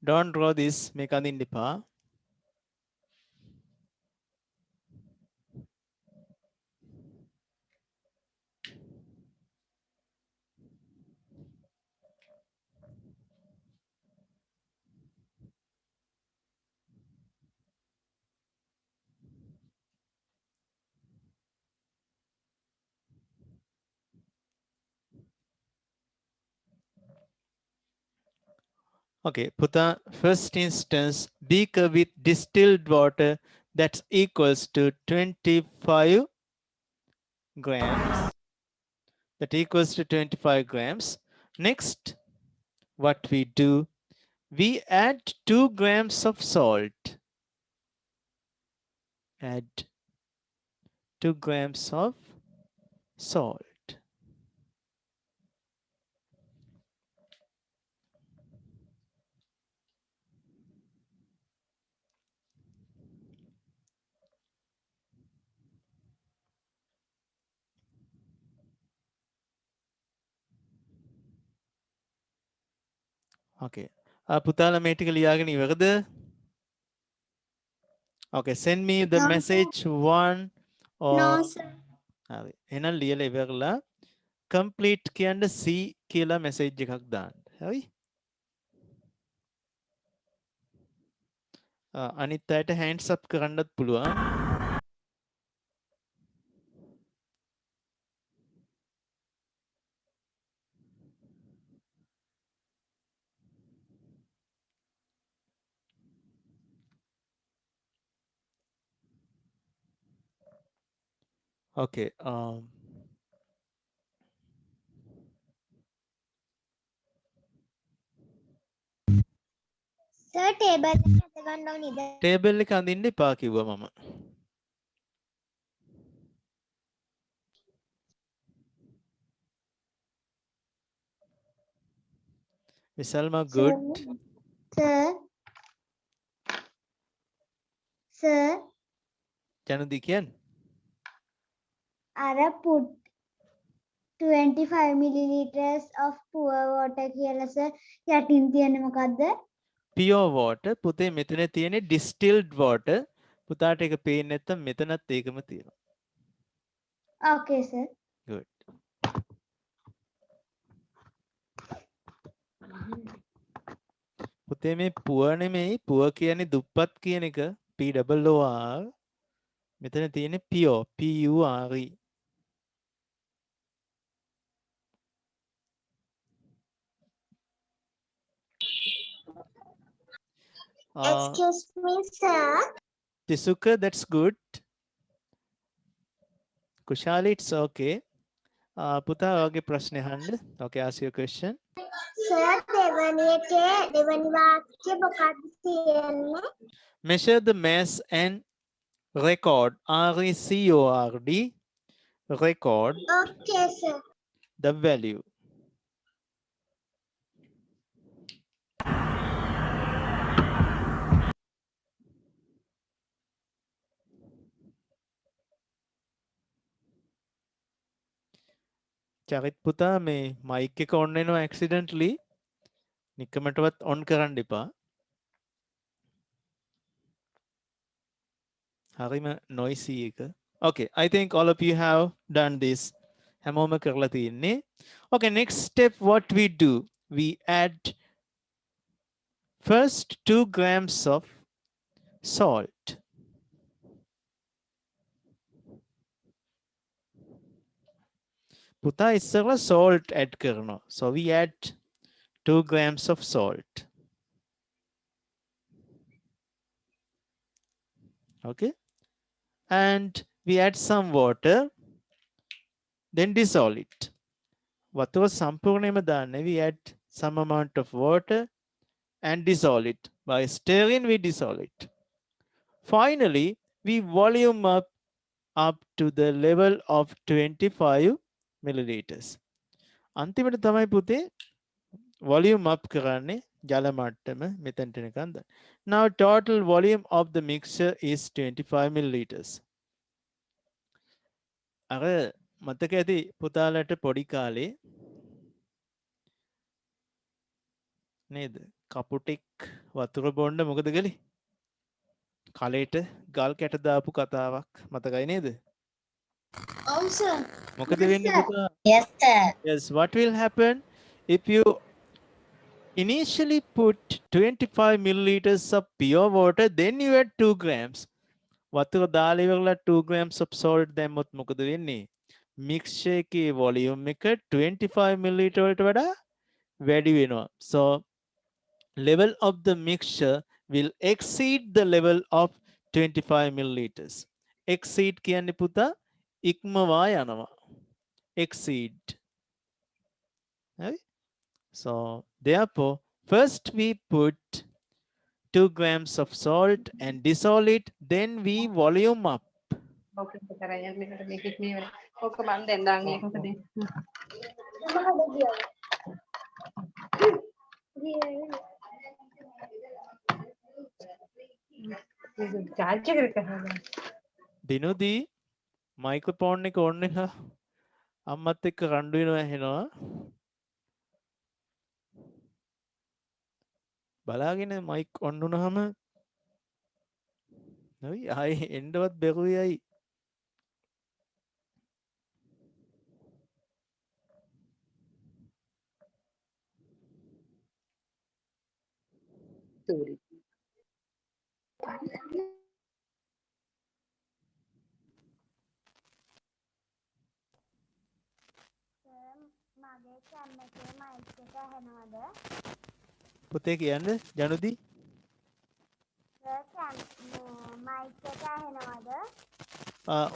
Don't draw this. මේක අඳින්න එපා. Okay, Puta, first instance, beaker with distilled water that's equals to 25 grams. That equals to 25 grams. Next, what we do, we add 2 grams of salt. Add 2 grams of salt. Okay. පුතාලා මේ ටික ලියාගෙන ඉවරද? Okay, send me the No, message one or No, sir. හරි. එහෙනම් ලියලා ඉවරලා complete කියන්න C කියලා message එකක් දාන්න. හරි? අනිත් අයට hands up කරන්නත් පුළුවන්. Okay. Sir, table එක අත ගන්න ඕනේ නේද? table එක අඳින්න එපා කිව්වා මම. විසල්ම good. Sir. Sir. ජනදි කියන්නේ? අර put 25 milliliters of pure water කියලා sir යටින් තියෙන්නේ මොකද්ද? pure water. පුතේ මෙතන තියෙන්නේ distilled water. පුතාට ඒක පේන්නේ නැත්නම් මෙතනත් ඒකම තියෙනවා. Okay, sir. Good. පුතේ මේ පුව නෙමෙයි පුව කියන්නේ දුප්පත් කියන එක P double O R මෙතන තියෙන්නේ pure P U R E. Excuse me, sir. Tisuka, that's good. Kushali, it's okay. පුතා ඔයාගේ ප්‍රශ්නේ අහන්න. Okay, ask your question. Sir, දෙවැනි වාක්‍ය මොකක්ද තියෙන්නේ? Measure the mass and record RECORD record Okay, sir. the value. Charith පුතා මේ මයික් එක ඔන් වෙනවා accidentally නිකමටවත් ඔන් කරන්න එපා. හරිම noisy එක. Okay, I think all of you have done this. හැමෝම කරලා තියෙන්නේ. Okay, next step what we do, we add first 2 grams of salt. පුතා ඉස්සරලා salt add කරනවා. So we add 2 grams of salt. Okay, and we add some water, then dissolve it. වතුර සම්පූර්ණයෙන්ම දාන්නේ, we add some amount of water and dissolve it. By stirring we dissolve it. Finally, we volume up to the level of 25 milliliters. අන්තිමට තමයි පුතේ volume up කරන්නේ ජල මට්ටම මෙතනට එනකන් දාන්න. Now total volume of the mixture is 25 milliliters. අර මතක ඇති පුතාලට පොඩි කාලේ නේද කපුටෙක් වතුර බොන්න මොකද කළේ? කලයට ගල් කැට දාපු කතාවක් මතකයි නේද? Oh, sir. මොකද වෙන්නේ පුතා? Yes, sir. Yes, what will happen if you initially put 25 milliliters of pure water, then you add 2 grams. වතුර දාලා ඉවරලා 2 grams of salt දැම්මොත් මොකද වෙන්නේ? mixture එකේ volume එක 25 milliliter වලට වඩා වැඩි වෙනවා. So level of the mixture will exceed the level of 25 milliliters. Exceed කියන්නේ පුතා ඉක්මවා යනවා. Exceed. Right? So therefore, first we put 2 grams of salt and dissolve it, then we volume up. Okay, පුතා යන්න මේකට මේකෙත් මේ ඕක මන් දැන් දාන්නේ මොකද? චාර්ජ් එක කරලා. දිනුදී මයික්‍රොෆෝන් එක on වෙලා අම්මත් එක්ක රණ්ඩු වෙනවා ඇහෙනවා. බලාගෙන මයික් on වුණාම නයි ආයේ එන්නවත් බැරුවයි. Sorry. මගේ කැම් එකේ මයික් එක ඇහෙනවද? පුතේ කියන්න ජනුදී කැම් මයික් එක ඇහෙනවද?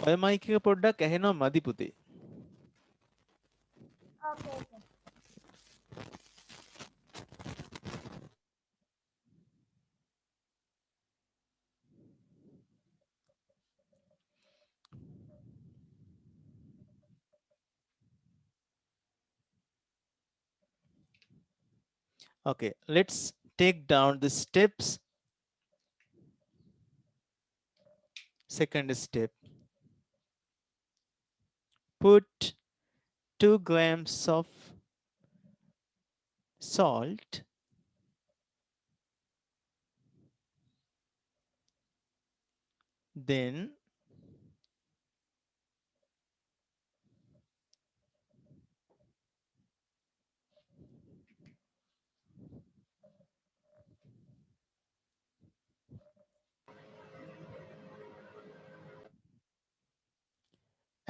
ඔය මයික් එක පොඩ්ඩක් ඇහෙනවා මදි පුතේ. ඕකේ ඕකේ. Okay, let's take down the steps. Second step. Put 2 grams of salt then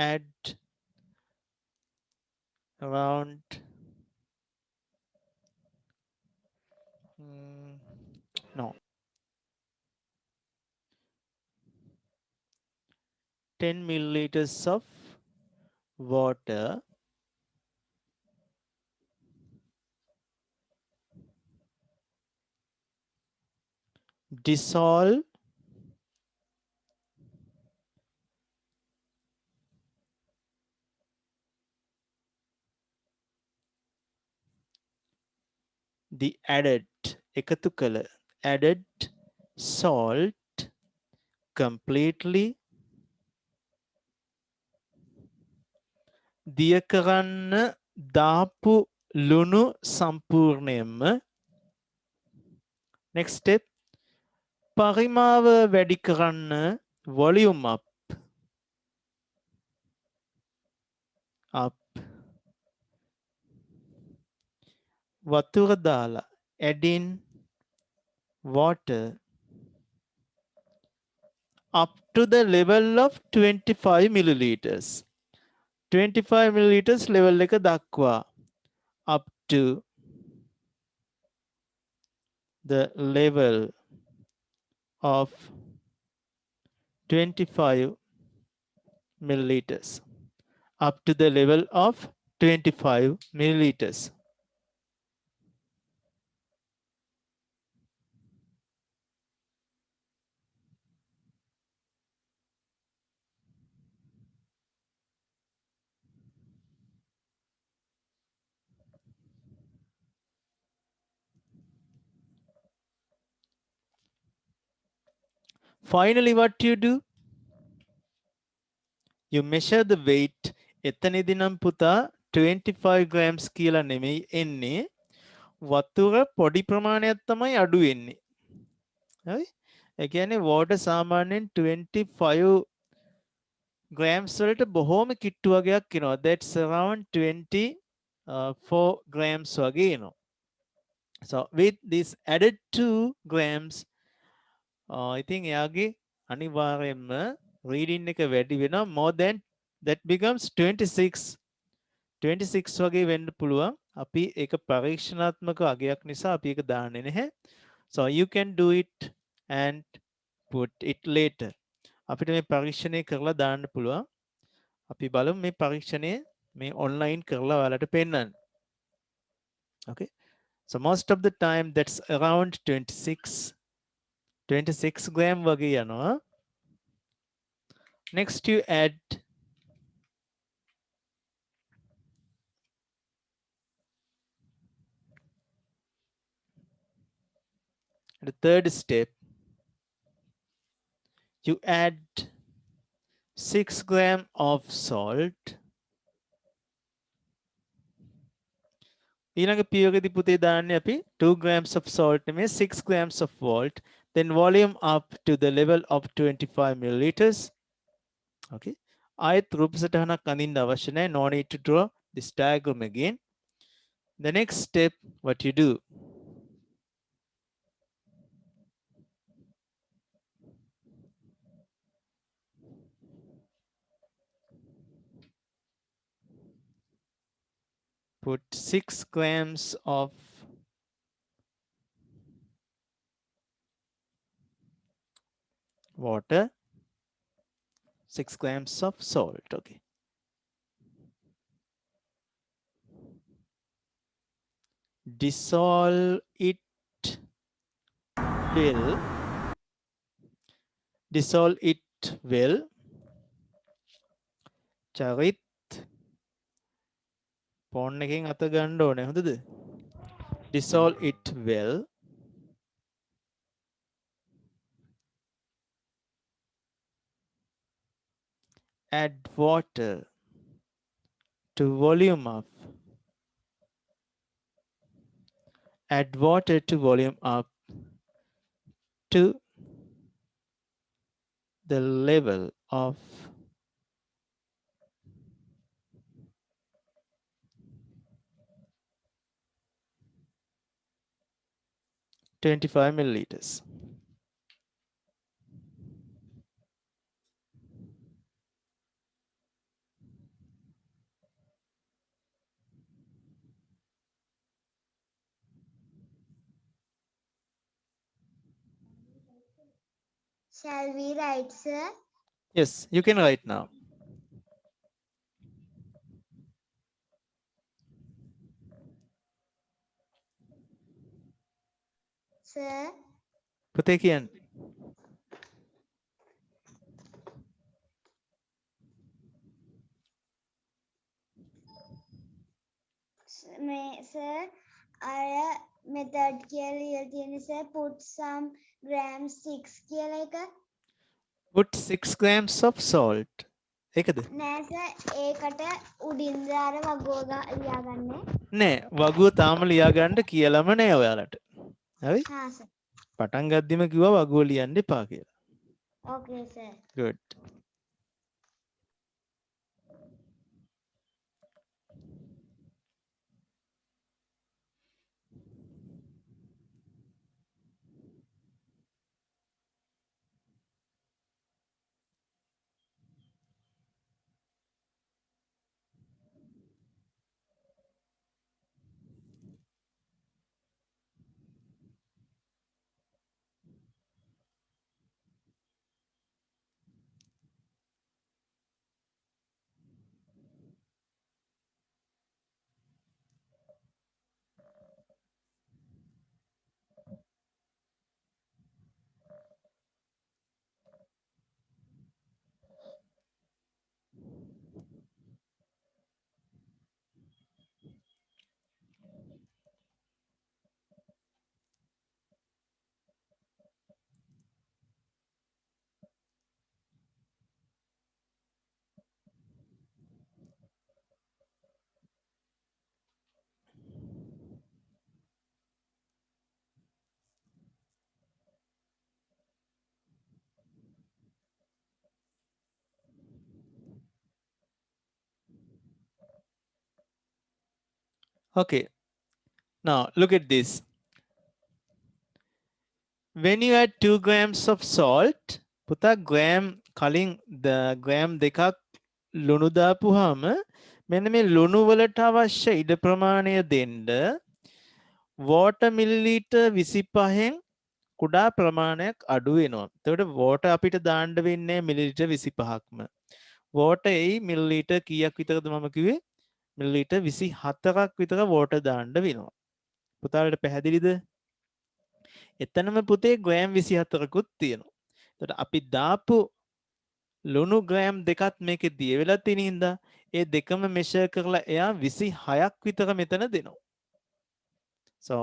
add around no 10 milliliters of water dissolve the added එකතු කළ added salt completely දිය කරන්න දාපු ලුණු සම්පූර්ණයෙන්ම next step පරිමාව වැඩි කරන්න volume up වතුර දාලා add in water up to the level of 25 milliliters 25 milliliters level එක දක්වා up to the level of 25 milliliters up to the level of 25 milliliters. Finally, what you do? You measure the weight. එතනදී නම් පුතා 25 grams කියලා නෙමෙයි එන්නේ. වතුර පොඩි ප්‍රමාණයක් තමයි අඩු වෙන්නේ. හරි? ඒ කියන්නේ water සාමාන්‍යයෙන් 25 grams වලට බොහොම කිට්ටු වගේක් එනවා. That's around 24 grams වගේ එනවා. So with this added 2 grams I think එයාගේ අනිවාර්යයෙන්ම reading එක වැඩි වෙනවා more than that becomes 26 වගේ වෙන්න පුළුවන් අපි ඒක පරීක්ෂණාත්මක අගයක් නිසා අපි ඒක දාන්නේ නැහැ. So you can do it and put it later. අපිට මේ පරීක්ෂණය කරලා දාන්න පුළුවන්. අපි බලමු මේ පරීක්ෂණය මේ online කරලා ඔයාලට පෙන්නන්න. Okay. So most of the time that's around 26 gram වගේ යනවා. Next you add the third step. You add 6 gram of salt. ඊළඟ පියවරේදී පුතේ දාන්නේ අපි 2 grams of salt නෙමෙයි 6 grams of salt. Then volume up to the level of 25 milliliters. Okay. ආයෙත් රූප සටහනක් අඳින්න අවශ්‍ය නැහැ. No need to draw this diagram again. The next step, what you do? Put 6 grams of water, 6 grams of salt. Okay. Dissolve it well. Dissolve it well. Charith phone එකෙන් අත ගන්න ඕනේ හොඳද? Dissolve it well. Add water to volume up. Add water to volume up to the level of 25 milliliters. Shall we write, sir? Yes, you can write now. Sir, පුතේ කියන්න. sir, our method කියලා sir, put some grams 6 කියලා එක. Put 6 grams of salt. ඒකද? නෑ sir, ඒකට උඩින් දාර වගුව ලියාගන්නේ. නෑ, වගුව තාම ලියාගන්න කියලාම නෑ ඔයාලට. හරි? හා sir. පටන් ගද්දිම කිව්වා වගුව ලියන්න එපා කියලා. Okay sir. Good. Okay. Now look at this. When you add 2 grams of salt, පුතා gram කලින් the gram දෙකක් ලුණු දාපුවාම මෙන්න මේ ලුණු වලට අවශ්‍ය ඉඩ ප්‍රමාණය දෙන්න water milliliter 25න් කුඩා ප්‍රමාණයක් අඩු වෙනවා. එතකොට water අපිට දාන්න වෙන්නේ මිලිලිටර් 25ක්ම. water එයි මිලිලිටර් කීයක් විතරද මම කිව්වේ? මිලිලිටර් 24ක් විතර water දාන්න වෙනවා. පුතාලට පැහැදිලිද? එතනම පුතේ ග්‍රෑම් 24කුත් තියෙනවා. එතකොට අපි දාපු ලුණු ග්‍රෑම් දෙකත් මේකේ දිය වෙලා තියෙන හින්දා ඒ දෙකම මෙෂර් කරලා එයා 26ක් විතර මෙතන දෙනවා. So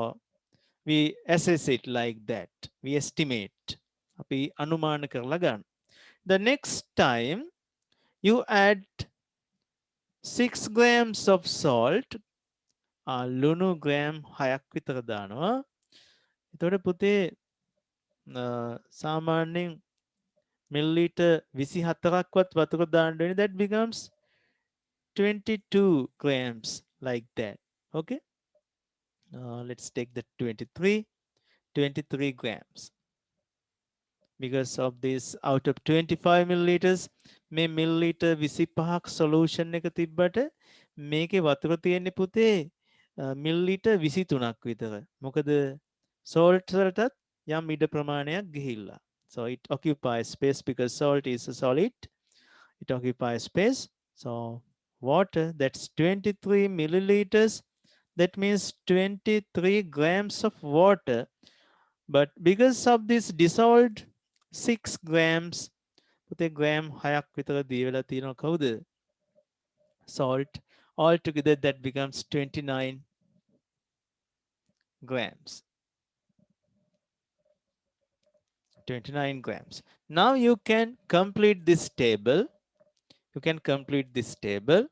we assess it like that. We estimate. අපි අනුමාන කරලා ගන්න. The next time you add 6 grams of salt, ලුණු ග්‍රෑම් 6ක් විතර දානවා. එතකොට පුතේ සාමාන්‍යයෙන් මිලිලීටර් 24ක්වත් වතුර දාන්න වෙන්නේ. That becomes 22 grams like that. Okay. Let's take the 23 grams. Because of this, out of 25 milliliters, මේ milliliter 25ක් solution එක තිබ්බට මේකේ වතුර තියෙන්නේ පුතේ milliliter 23ක් විතර. මොකද salt වලටත් යම් ඉඩ ප්‍රමාණයක් ගිහිල්ලා. So it occupies space because salt is a solid. It occupies space. So water, that's 23 milliliters. That means 23 grams of water. But because of this dissolved 6 grams, පුතේ ග්‍රෑම් 6ක් විතර දී වෙලා තියෙනවා කවුද? Salt. Altogether that becomes 29 grams. 29 grams. Now you can complete this table. You can complete this table.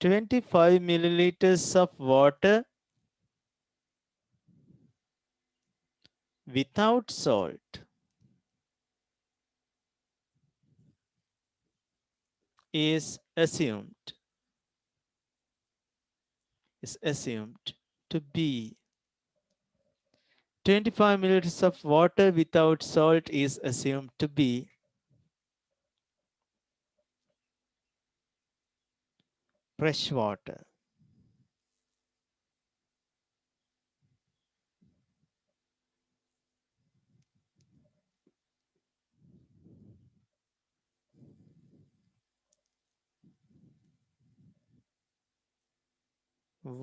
"25 milliliters of water without salt is assumed to be 25 milliliters of water without salt is assumed to be fresh water."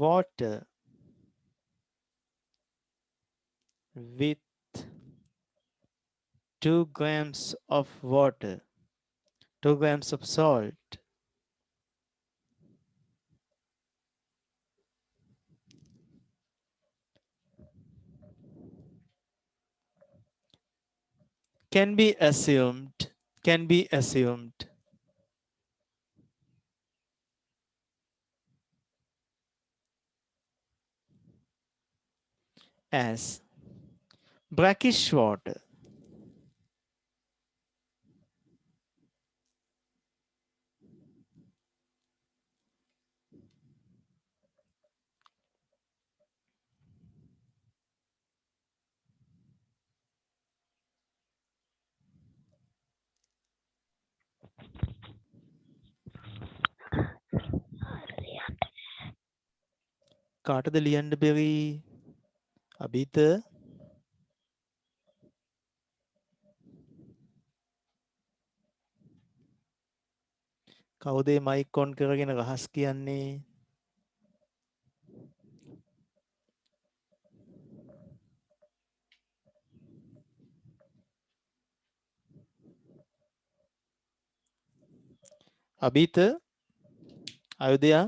Water with 2 grams of water, 2 grams of salt can be assumed as brackish water. කාටද ලියන්න බැරි? අභිත කවුද mic on කරගෙන රහස් කියන්නේ? අභිත, are you there?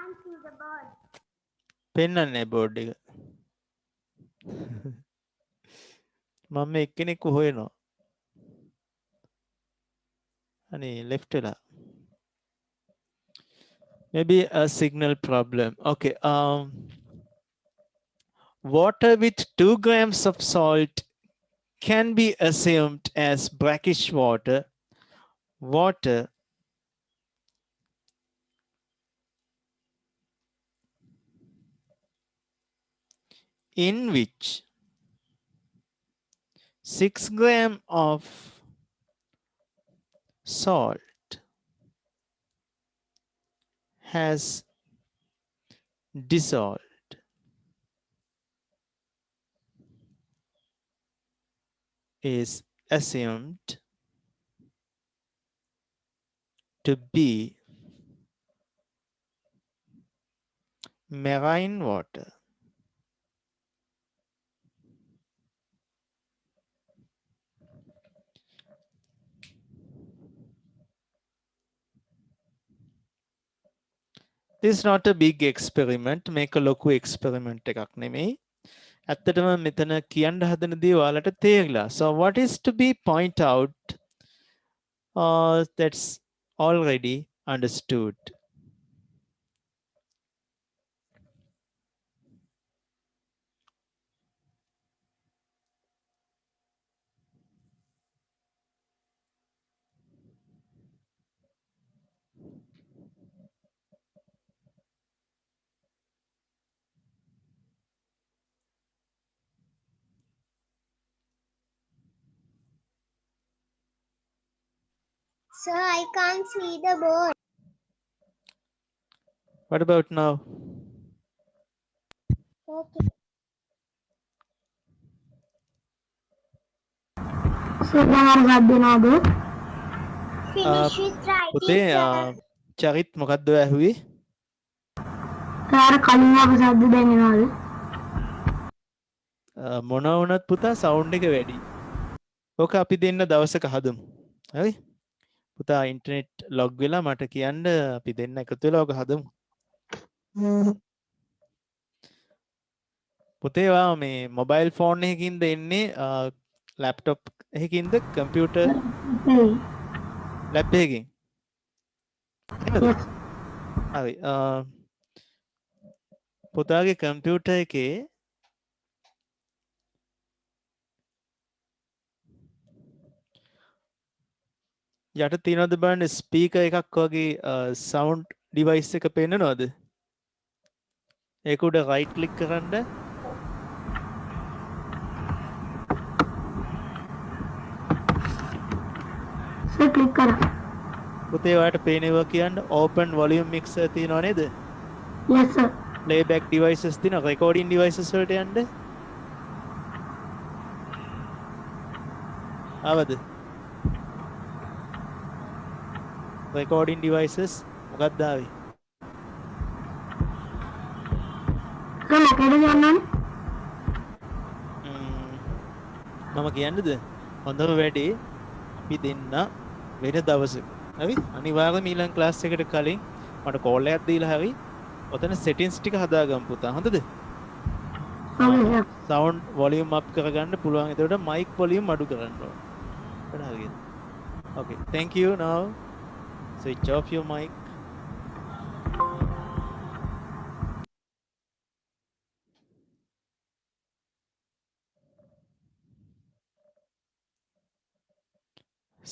can't see the bird. පෙන්වන්නේ board එක. මම එක්කෙනෙක්ව හොයනවා. අනේ left වෙලා. Maybe a signal problem. Okay. Water with 2 grams of salt can be assumed as brackish water. Water in which 6 grams of salt has dissolved is assumed to be marine water. This is not a big experiment. Make a ලොකු experiment එකක් නෙමෙයි. ඇත්තටම මෙතන කියන්න හදන දේ ඔයාලට තේරිලා. So what is to be point out that's already understood. Sir, I can't see the bird. What about now? Okay. Finish with writing, පුතේ sir. චරිත් මොකක්ද ඔය ඇහුවේ? මොන වුණත් පුතා සවුන්ඩ් එක වැඩි. ඕක අපි දෙන්න දවසක හදමු. හරි? පුතා ඉන්ටර්නෙට් ලොග් වෙලා මට කියන්න අපි දෙන්න එකතු වෙලා ඕක හදමු. පුතේ ඔයා මේ මොබයිල් ෆෝන් එකකින්ද එන්නේ ලැප්ටොප් එකකින්ද කම්පියුටර් ලැප් එකකින්? හරි. පුතාගේ කම්පියුටර් එකේ යට තියෙනවද බලන්න ස්පීකර් එකක් වගේ සවුන්ඩ් ඩිවයිස් එක පෙන්නනවද? ඒක උඩ රයිට් ක්ලික් කරන්න. සර් ක්ලික් කරා. පුතේ ඔයාලට පේනවා කියන්න open volume mixer තියෙනව නේද? yes sir. playback devices තියෙනවා recording devices වලට යන්න. ආවද? recording devices මොකක්ද ආවේ? සර් ලකේට යන්නනේ. මම කියන්නද? හොඳම වැඩේ අපි දෙන්න වෙන දවසක. හරි? අනිවාර්යයෙන්ම ඊළඟ ක්ලාස් එකට කලින් මට කෝල් එකක් දීලා හරි ඔතන settings ටික හදාගමු පුතා. හොඳද? sound volume up කරගන්න පුළුවන්. එතකොට mic volume අඩු කරන්න ඕන. හරිද? Okay, thank you. Now switch off your mic.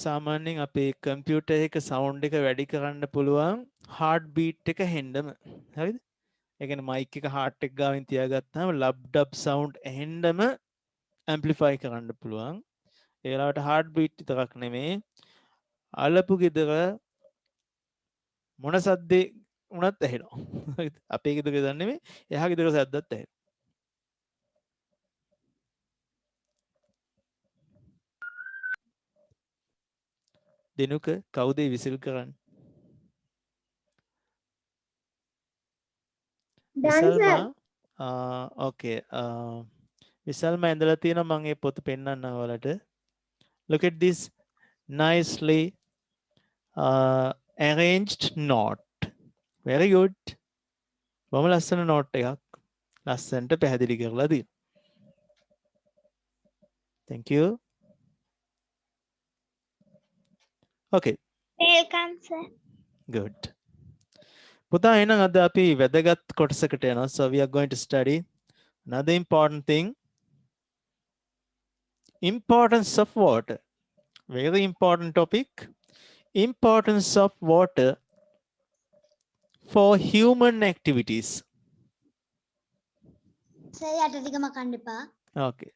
සාමාන්‍යයෙන් අපේ කම්පියුටර් එක සවුන්ඩ් එක වැඩි කරන්න පුළුවන් හાર્ට් බීට් එක හෙන්නම. හරිද? ඒ කියන්නේ මයික් එක හાર્ට් එක ගාවින් තියාගත්තාම ලබ් ඩබ් සවුන්ඩ් ඇහෙන්නම ඇම්ප්ලිෆයි කරන්න පුළුවන්. ඒ වෙලාවට හાર્ට් බීට් විතරක් නෙමෙයි අලපු ගෙදර මොන සද්දේ වුණත් ඇහෙනවා. හරිද? අපේ ගෙදර ගෙදර නෙමෙයි එහා ගෙදර සද්දත් ඇහෙනවා. දිනුක කවුද විසිල් කරන්නේ? විසල්මා. ඕකේ. විසල්මා ඇඳලා තියෙනවා මම මේ පොත පෙන්නන්න ඔයාලට. Look at this nicely arranged note. Very good. බොහොම ලස්සන නෝට් එකක්. ලස්සනට පැහැදිලි කරලා දෙන්න. Thank you. Okay, Welcome, sir. good. පුතා එහෙනම් අද අපි වැදගත් කොටසකට යනවා. So we are going to study another important thing. Importance of water. Very important topic. Importance of water for human activities. Sir, යට ටිකම කන්න එපා. Okay.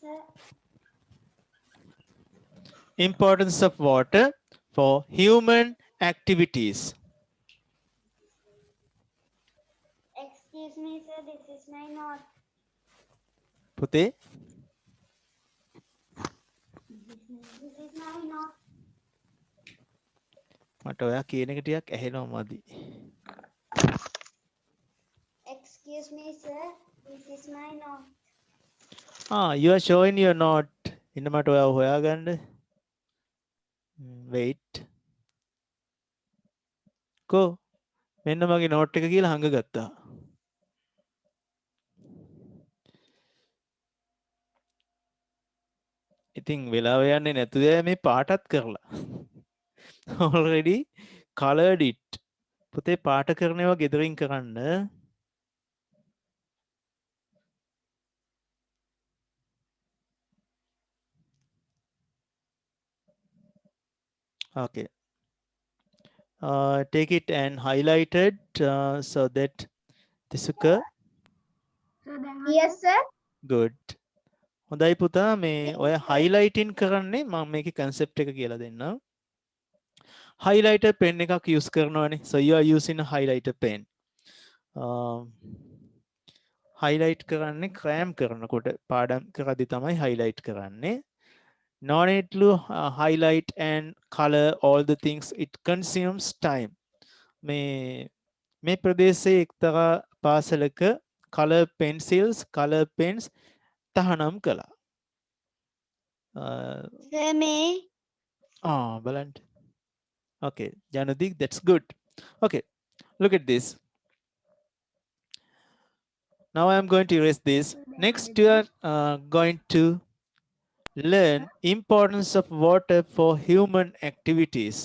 Sir, Importance of water for human activities. excuse me, sir. This is my note. පුතේ This is my note. මට ඔයා කියන එක ටිකක් ඇහෙනවා මදි. Excuse me, sir. This is my note. You are showing your note. ඉන්න මට ඔයා හොයාගන්න. Wait. කෝ මෙන්න මගේ නෝට් එක කියලා හංගගත්තා. ඉතින් වෙලාව යන්නේ නැතුව මේ පාටත් කරලා. Already colored it. පුතේ පාට කරනවා ගෙදරින් කරන්න. Okay. Take it and highlight it so that this occur. Yes, sir. Good. හොඳයි පුතා මේ ඔය highlighting කරන්නේ මම මේකේ concept එක කියලා දෙන්නම්. Highlighter pen එකක් use කරනවානේ. So you are using a highlighter pen. Highlight කරන්නේ cram කරනකොට පාඩම් කරද්දි තමයි highlight කරන්නේ. No need to highlight and color all the things. It consumes time. මේ ප්‍රදේශයේ එක්තරා පාසලක color pencils, color pens තහනම් කළා. Sir, may. බලන්න. Okay, Janadik, that's good. Okay, look at this. Now I am going to erase this. Next, you are going to learn importance of water for human activities.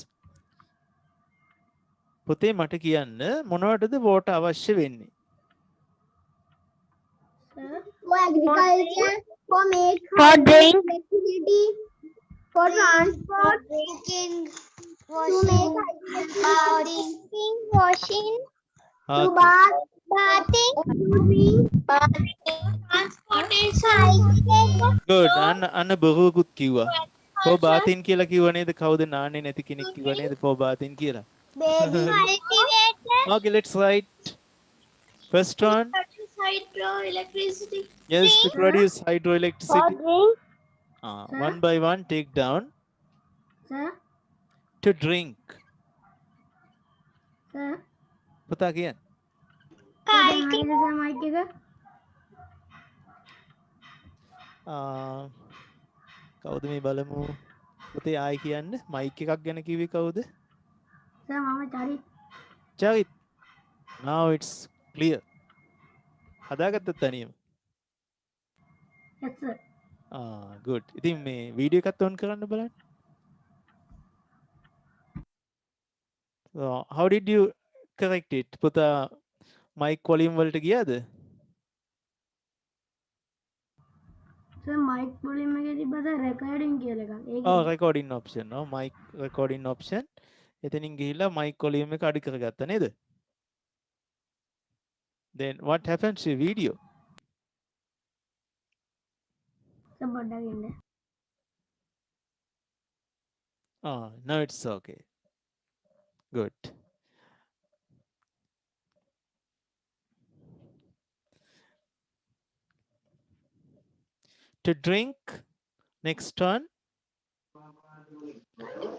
පුතේ මට කියන්න මොනවටද water අවශ්‍ය වෙන්නේ? For agriculture, for make, for drink, electricity, for transport, for drinking, washing, bathing, washing, to bath, bathing, to drink, transportation, Good. අන්න බොරුවකුත් කිව්වා. for bathing කියලා කිව්ව නේද? කවුද නාන්නේ නැති කෙනෙක් කිව්ව නේද for bathing කියලා? bathing, cultivator, Okay, let's write. First one. hydro, electricity, Yes, to produce for hydroelectricity. drink, One by one, take down. Sir, To drink. sir. පුතා කියන්න. කවුද මේ බලමු. පුතේ ආයි කියන්න. මයික් එකක් ගැන කිව්වේ කවුද? Sir, Mama Charit. Charit. Now it's clear. හදාගත්තත් තනියම. Yes, sir. Good. ඉතින් මේ වීඩියෝ එකත් on කරන්න බලන්න. So, how did you correct it? පුතා mic volume වලට ගියාද? Sir, mic volume එකේ තිබ්බ sir recording කියලා එකක්. Recording option. Mic recording option. එතනින් ගිහිල්ලා mic volume එක අඩු කරගත්තා නේද? Then what happens to video? Sir, පොඩ්ඩක් ඉන්න. Oh, no, it's okay. Good. To drink. Next one.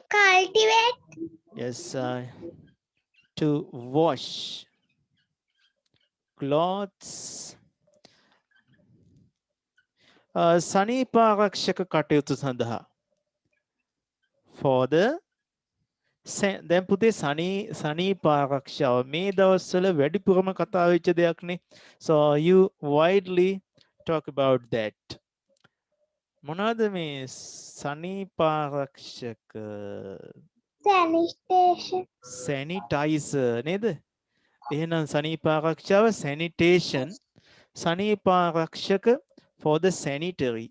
Cultivate. Yes. To wash clothes. සනීපාරක්ෂක කටයුතු සඳහා. For the දැන් පුතේ සනීපාරක්ෂාව මේ දවස්වල වැඩිපුරම කතා වෙච්ච දෙයක්නේ. So you widely talk about that. මොනවද මේ සනීපාරක්ෂක? Sanitation. Sanitizer නේද? එහෙනම් සනීපාරක්ෂාව sanitation. සනීපාරක්ෂක for the sanitary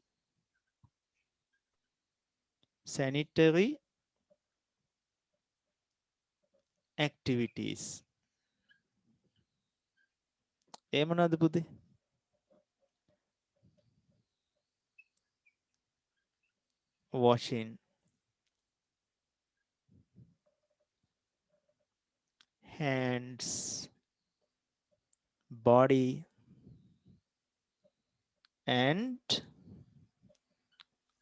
activities. ඒ මොනවද පුතේ? Washing hands, body and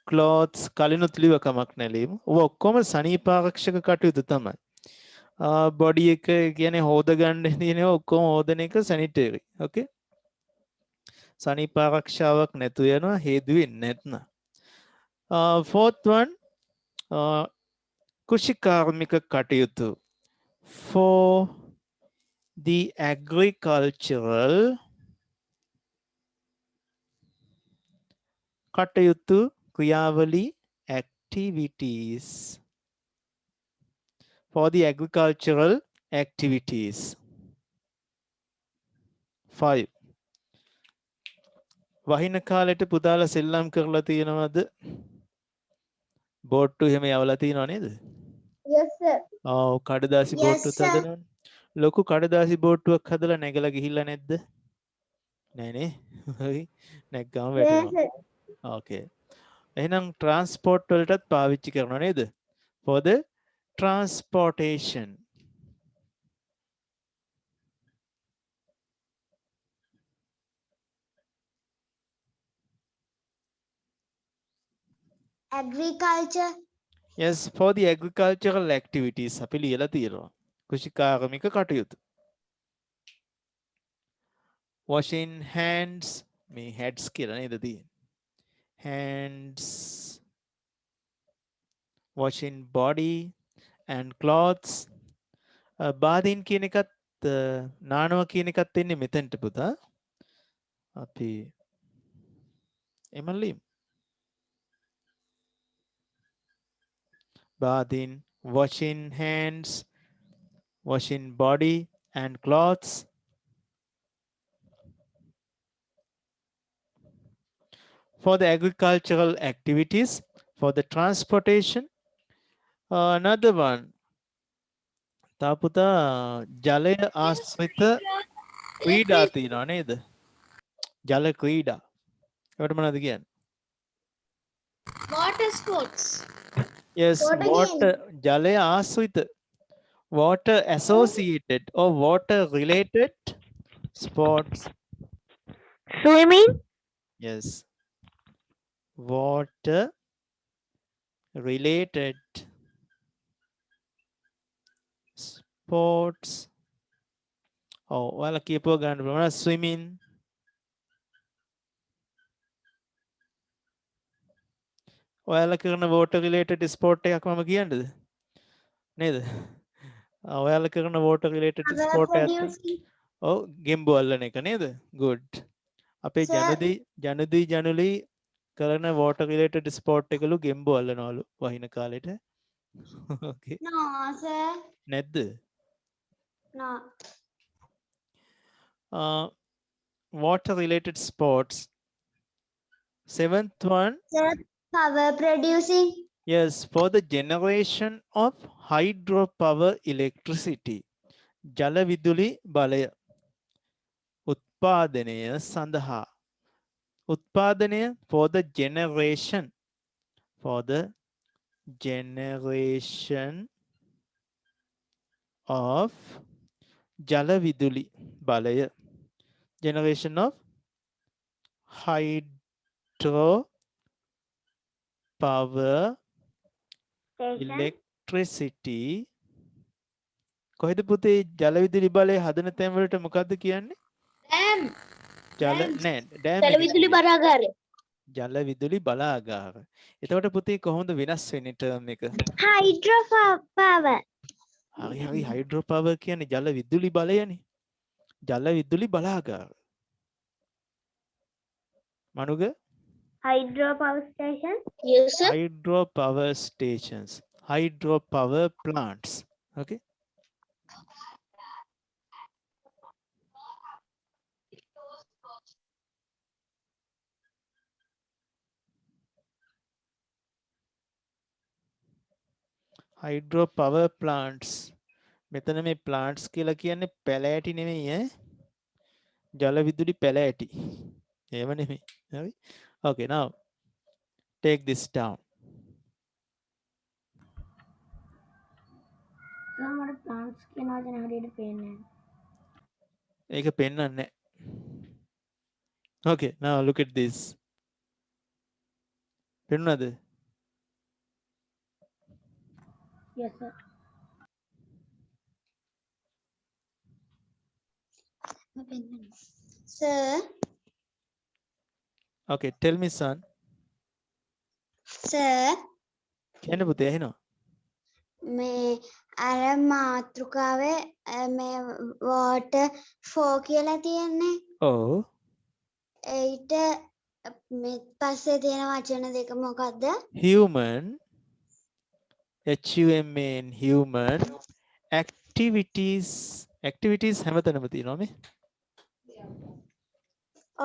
clothes. කලිනුත් ලිව කමක් නැලීම. ඔය ඔක්කොම සනීපාරක්ෂක කටයුතු තමයි. බොඩි එක කියන්නේ හොද ගන්න තියෙනවා ඔක්කොම හොදන එක sanitary. Okay? සනීපාරක්ෂාවක් නැතු වෙනවා හේතුවෙන්නේ නැත්නම්. Fourth one, කෘෂිකාර්මික කටයුතු. For the agricultural කටයුතු ක්‍රියාවලි activities. For the agricultural activities. 5. වහින කාලෙට පුතාලා සෙල්ලම් කරලා තියෙනවද? බෝට්ටු එහෙම යවලා තියෙනව නේද? Yes, sir. ඔව් කඩදාසි Yes, බෝට්ටු sir. හදනවනේ. ලොකු කඩදාසි බෝට්ටුවක් හදලා නැගලා ගිහිල්ලා නැද්ද? නෑනේ. හරි. නැග්ගම වැටෙනවා. Okay. එහෙනම් ට්‍රාන්ස්පෝර්ට් වලටත් පාවිච්චි කරනවා නේද? For the transportation. Agriculture. Yes, for the agricultural activities. අපි ලියලා තියෙනවා. කෘෂිකාර්මික කටයුතු. Washing hands. මේ heads කියලා නේද තියෙන්නේ? Hands. Washing body and clothes. බාදින් කියන එකත් නානවා කියන එකත් එන්නේ මෙතනට පුතා. අපි එමන් ලියමු. Bathing, washing hands, washing body and clothes. For the agricultural activities, for the transportation. Another one. තාපුතා ජලය ආශ්‍රිත ක්‍රීඩා තියෙනවා නේද? ජල ක්‍රීඩා. ඒකට මොනවද කියන්නේ? Water sports. Yes, Water water ජලය ආශ්‍රිත. Water associated or water related sports. Swimming. Yes. Water related sports. Oh, ඔයාලා කියපුවා ගන්න බලන්න. Swimming. ඔයාලා කරන water related sport එකක් මම කියන්නද? නේද? ඔයාලා කරන water related Power sport එකක්. producing. ඔව් ගෙම්බු අල්ලන එක නේද? Good. අපේ Sir. ජනුදී කරන water related sport එකලු ගෙම්බු අල්ලනවලු වහින කාලෙට. Okay. No, sir. නැද්ද? No. Water related sports. Seventh one. Sir, power producing. Yes, for the generation of hydropower electricity. ජල විදුලි බලය උත්පාදනය සඳහා. උත්පාදනය for the generation. For the generation of ජල විදුලි බලය. Generation of hydro power Station. electricity. කොහෙද පුතේ ජල විදුලි බලය හදන තැන් වලට මොකද්ද කියන්නේ? ජල නෑ ඩෑම් එක විදුලි නෙමෙයි. බලාගාරය. ජල විදුලි බලාගාර. එතකොට පුතේ කොහොමද වෙනස් වෙන්නේ ටර්ම් එක? Hydropower. හරි හරි හයිඩ්‍රෝ පවර් කියන්නේ ජල විදුලි බලයනේ. ජල විදුලි බලාගාර. මනුග Hydropower station. Yes, sir. hydro power stations, hydro power plants. Okay. hydro power plants. මෙතන මේ plants කියලා කියන්නේ පැලෑටි නෙමෙයි ඈ. ජල විදුලි පැලෑටි. එහෙම නෙමෙයි. හරි. Okay, now take this down. Sir මට ප්ලාන්ට්ස් කියන වචන හරියට පේන්නේ නැහැ. ඒක පෙන්වන්නේ නැහැ. Okay, now look at this. පෙන්වන්නද? Yes sir. Sir. Okay, tell me son. Sir. කියන්න පුතේ ඇහෙනවා? මේ අර මාතෘකාවේ මේ water for කියලා තියෙන්නේ. ඔව්. ඒිට මේ පස්සේ තියෙන වචන දෙක මොකක්ද? Human, HUMAN, human activities. Activities හැමතැනම තියෙනවා මේ.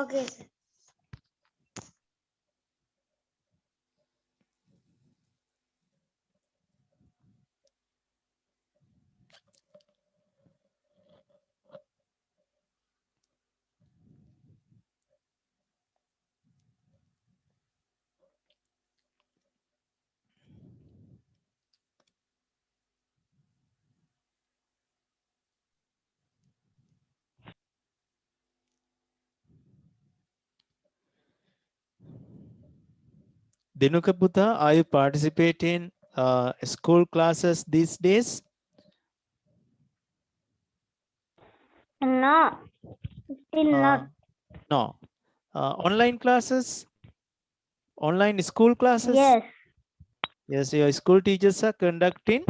Okay sir. Denuka Puta, are you participating school classes these days? No. Still not. No. Online classes? Online school classes? Yes. Yes, your school teachers are conducting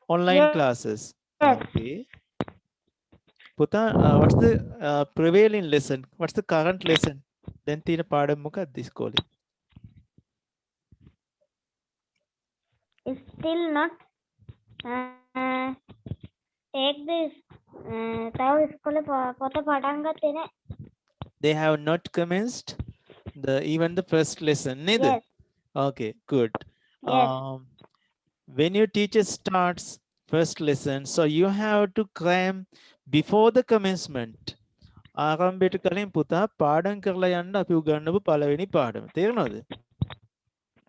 online Yes. classes. Yes. Okay. Puta, what's the prevailing lesson? What's the current lesson? Then තියෙන පාඩම මොකක්ද ඉස්කෝලේ? Still not. Take this. තව ඉස්කෝලේ පොත පටන් ගත්තේ නැහැ. They have not commenced even the first lesson, neither. Yes. Okay, good. Yes. When your teacher starts first lesson, so you have to cram before the commencement. ආරම්භයට කලින් පුතා පාඩම් කරලා යන්න අපි උගන්වපු පළවෙනි පාඩම. තේරෙනවද?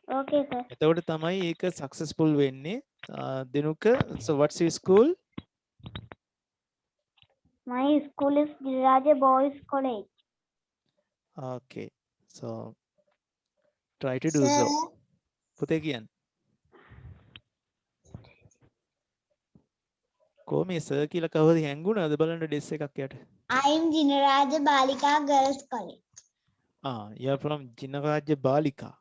Okay sir. එතකොට තමයි ඒක successful වෙන්නේ. Dinuka, so what's your school? My school is Giriraja Boys College. Okay, so try to do so. පුතේ කියන්න. කොහොමද සර් කියලා කවුද හැංගුණාද බලන්න ඩෙස් එකක් යට. I am Giriraja Balika Girls College. you're from Jinaraja Balika.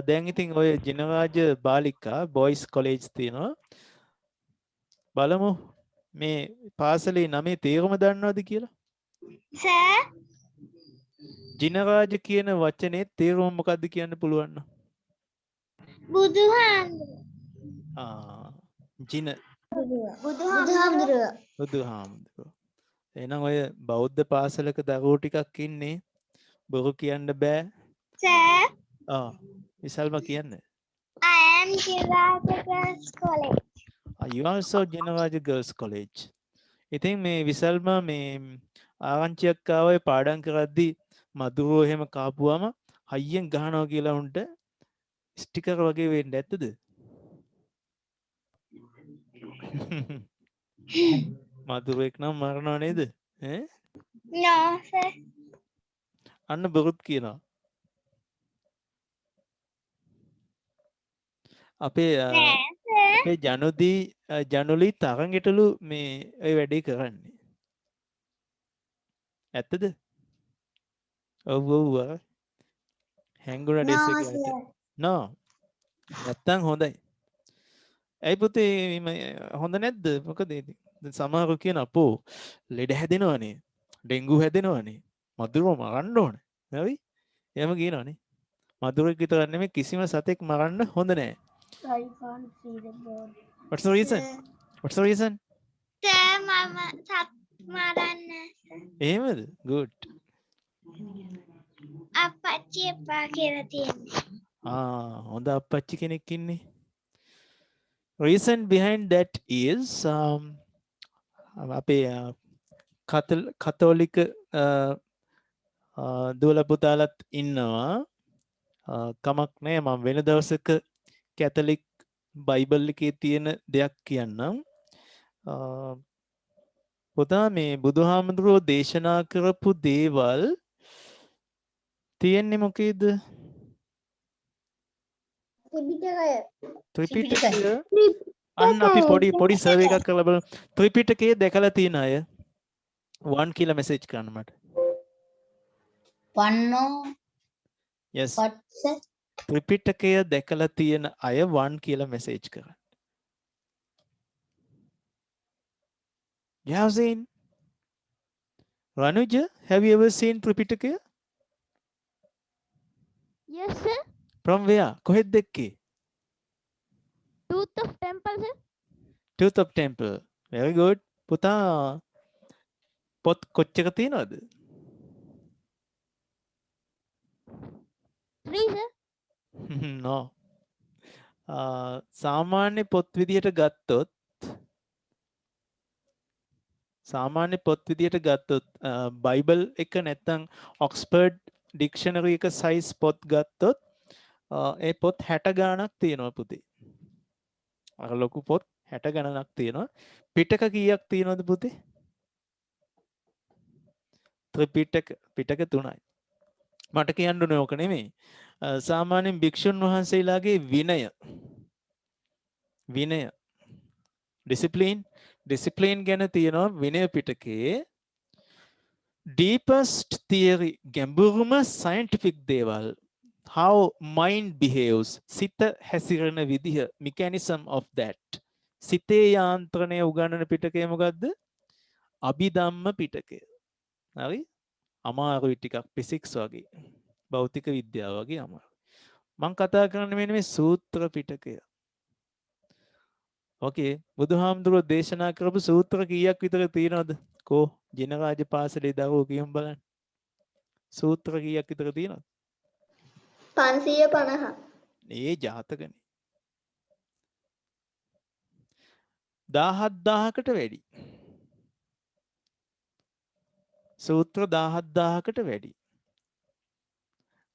දැන් ඉතින් ඔය ජිනරාජ බාලිකා බොයිස් කොලේජ් තියෙනවා. බලමු මේ පාසලේ නමේ තේරුම දන්නවද කියලා? Sir. ජිනරාජ කියන වචනේ තේරුම මොකක්ද කියන්න පුළුවන් නම්? බුදුහාමුදුරුවෝ. ජින බුදුහාමුදුරුවෝ. බුදුහාමුදුරුවෝ. එහෙනම් ඔය බෞද්ධ පාසලක දරුවෝ ටිකක් ඉන්නේ බොරු කියන්න බෑ. Sir. විසල්ම කියන්න. I am Giriraja Girls College. You also Jinaraja Girls College. ඉතින් මේ විසල්ම මේ ආරංචියක් ආවේ පාඩම් කරද්දී මధుරෝ එහෙම කාපුවම හයියෙන් ගහනවා කියලා උන්ට ස්ටිකර් වගේ වෙන්න ඇත්තද? මధుරෙක් නම් මරනවා නේද? ඈ? No, sir. අන්න බොරුත් කියනවා. අපේ Nෑ, sir. අපේ ජනුලි තරගෙටලු මේ ඔය වැඩේ කරන්නේ. ඇත්තද? ඔව් ඔව් හැංගුණ No, ඩෙස් එක sir. නෝ නැත්තම් හොඳයි. ඇයි පුතේ හොඳ නැද්ද? මොකද සමහරු කියන අපෝ ලෙඩ හැදෙනවනේ. ඩෙන්ගු හැදෙනවනේ. මදුරුව මරන්න ඕනේ. හරි? එහෙම කියනවනේ. මදුරුවෙක් විතර නෙමෙයි කිසිම සතෙක් මරන්න හොඳ නෑ. I can't see the board. What's the reason? What's the reason? Sir, මම සත් මරන්න. එහෙමද? Good. අපච්චි එපා කියලා තියෙන්නේ. හොඳ අපච්චි කෙනෙක් ඉන්නේ. Reason behind that is අපේ කතෝලික දුවල පුතාලත් ඉන්නවා. කමක් නෑ මම වෙන දවසක කැතලික් බයිබල් එකේ තියෙන දෙයක් කියන්නම්. පුතා මේ බුදුහාමුදුරුවෝ දේශනා කරපු දේවල් තියෙන්නේ මොකේද? ත්‍රිපිටකය. අන්න අපි පොඩි සර්වේ එකක් කරලා බලමු. ත්‍රිපිටකයේ දැකලා තියෙන අය 1 කියලා මෙසේජ් කරන්න මට. Panno. Yes. What's it? ත්‍රිපිටකය දැකලා තියෙන අය 1 කියලා මෙසේජ් කරන්න. You have seen? Ranuja, have you ever seen Tripitaka? Yes, sir. From where? කොහෙද දැක්කේ? Tooth of temple, sir. Tooth of Temple. Very good. පුතා පොත් කොච්චර තියෙනවද? 3, sir. No. සාමාන්‍ය පොත් විදියට ගත්තොත් බයිබල් එක නැත්තම් ඔක්ස්ෆර්ඩ් ඩික්ෂනරි එක සයිස් පොත් ගත්තොත් ඒ පොත් 60 ගණනක් තියෙනවා පුතේ. අර ලොකු පොත් 60 ගණනක් තියෙනවා. පිටක කීයක් තියෙනවද පුතේ? ත්‍රිපිටක 3යි. මට කියන්න ඕනේ ඕක නෙමෙයි. සාමාන්‍යයෙන් භික්ෂුන් වහන්සේලාගේ විනය ඩිසිප්ලින් ගැන තියෙනවා විනය පිටකයේ. deepest theory ගැඹුරුම scientific දේවල්, how mind behaves, සිත හැසිරෙන විදිහ, mechanism of that, සිතේ යාන්ත්‍රණය උගන්වන පිටකය මොකද්ද? අභිධම්ම පිටකය. හරි? අමාරුයි ටිකක්, ෆිසික්ස් වගේ, භෞතික විද්‍යාව වගේ අමාරුයි. මම කතා කරන්නේ මෙන්න මේ සූත්‍ර පිටකය. ඕකේ, බුදුහාමුදුරුවෝ දේශනා කරපු සූත්‍ර කීයක් විතර තියෙනවද? කෝ ජිනරාජ පාසලේ දරුවෝ කියමු බලන්න. සූත්‍ර කීයක් විතර තියෙනවද? 550. ඒ ජාතකනේ. 17000කට වැඩි. සූත්‍ර 17000කට වැඩි.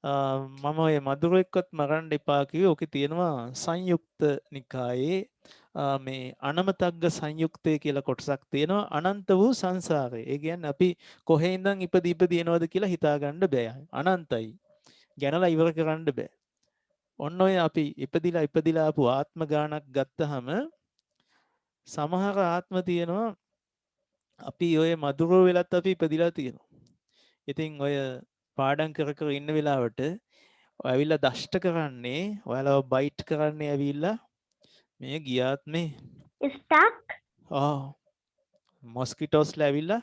මම ඔය මధుරෙක්වත් මරන්න එපා කිව්වේ ඕකේ තියෙනවා සංයුක්ත නිකායේ මේ අනමතග්ග සංයුක්තය කියලා කොටසක් තියෙනවා. අනන්ත වූ සංසාරය. ඒ කියන්නේ අපි කොහේ ඉඳන් ඉපදී එනවද කියලා හිතාගන්න බෑ. අනන්තයි. ගැනලා ඉවර කරන්න බෑ. ඔන්න ඔය අපි ඉපදිලා ආපු ආත්ම ගානක් ගත්තහම සමහර ආත්ම තියෙනවා අපි ඔය මధుරෝ වෙලත් අපි ඉපදිලා තියෙනවා. ඉතින් ඔය පාඩම් කර ඉන්න වෙලාවට ඇවිල්ලා දෂ්ට කරන්නේ, ඔයාලව බයිට් කරන්නේ ඇවිල්ලා මේ ගියාත් මේ Stuck. මොස්කිටෝස්ලා ඇවිල්ලා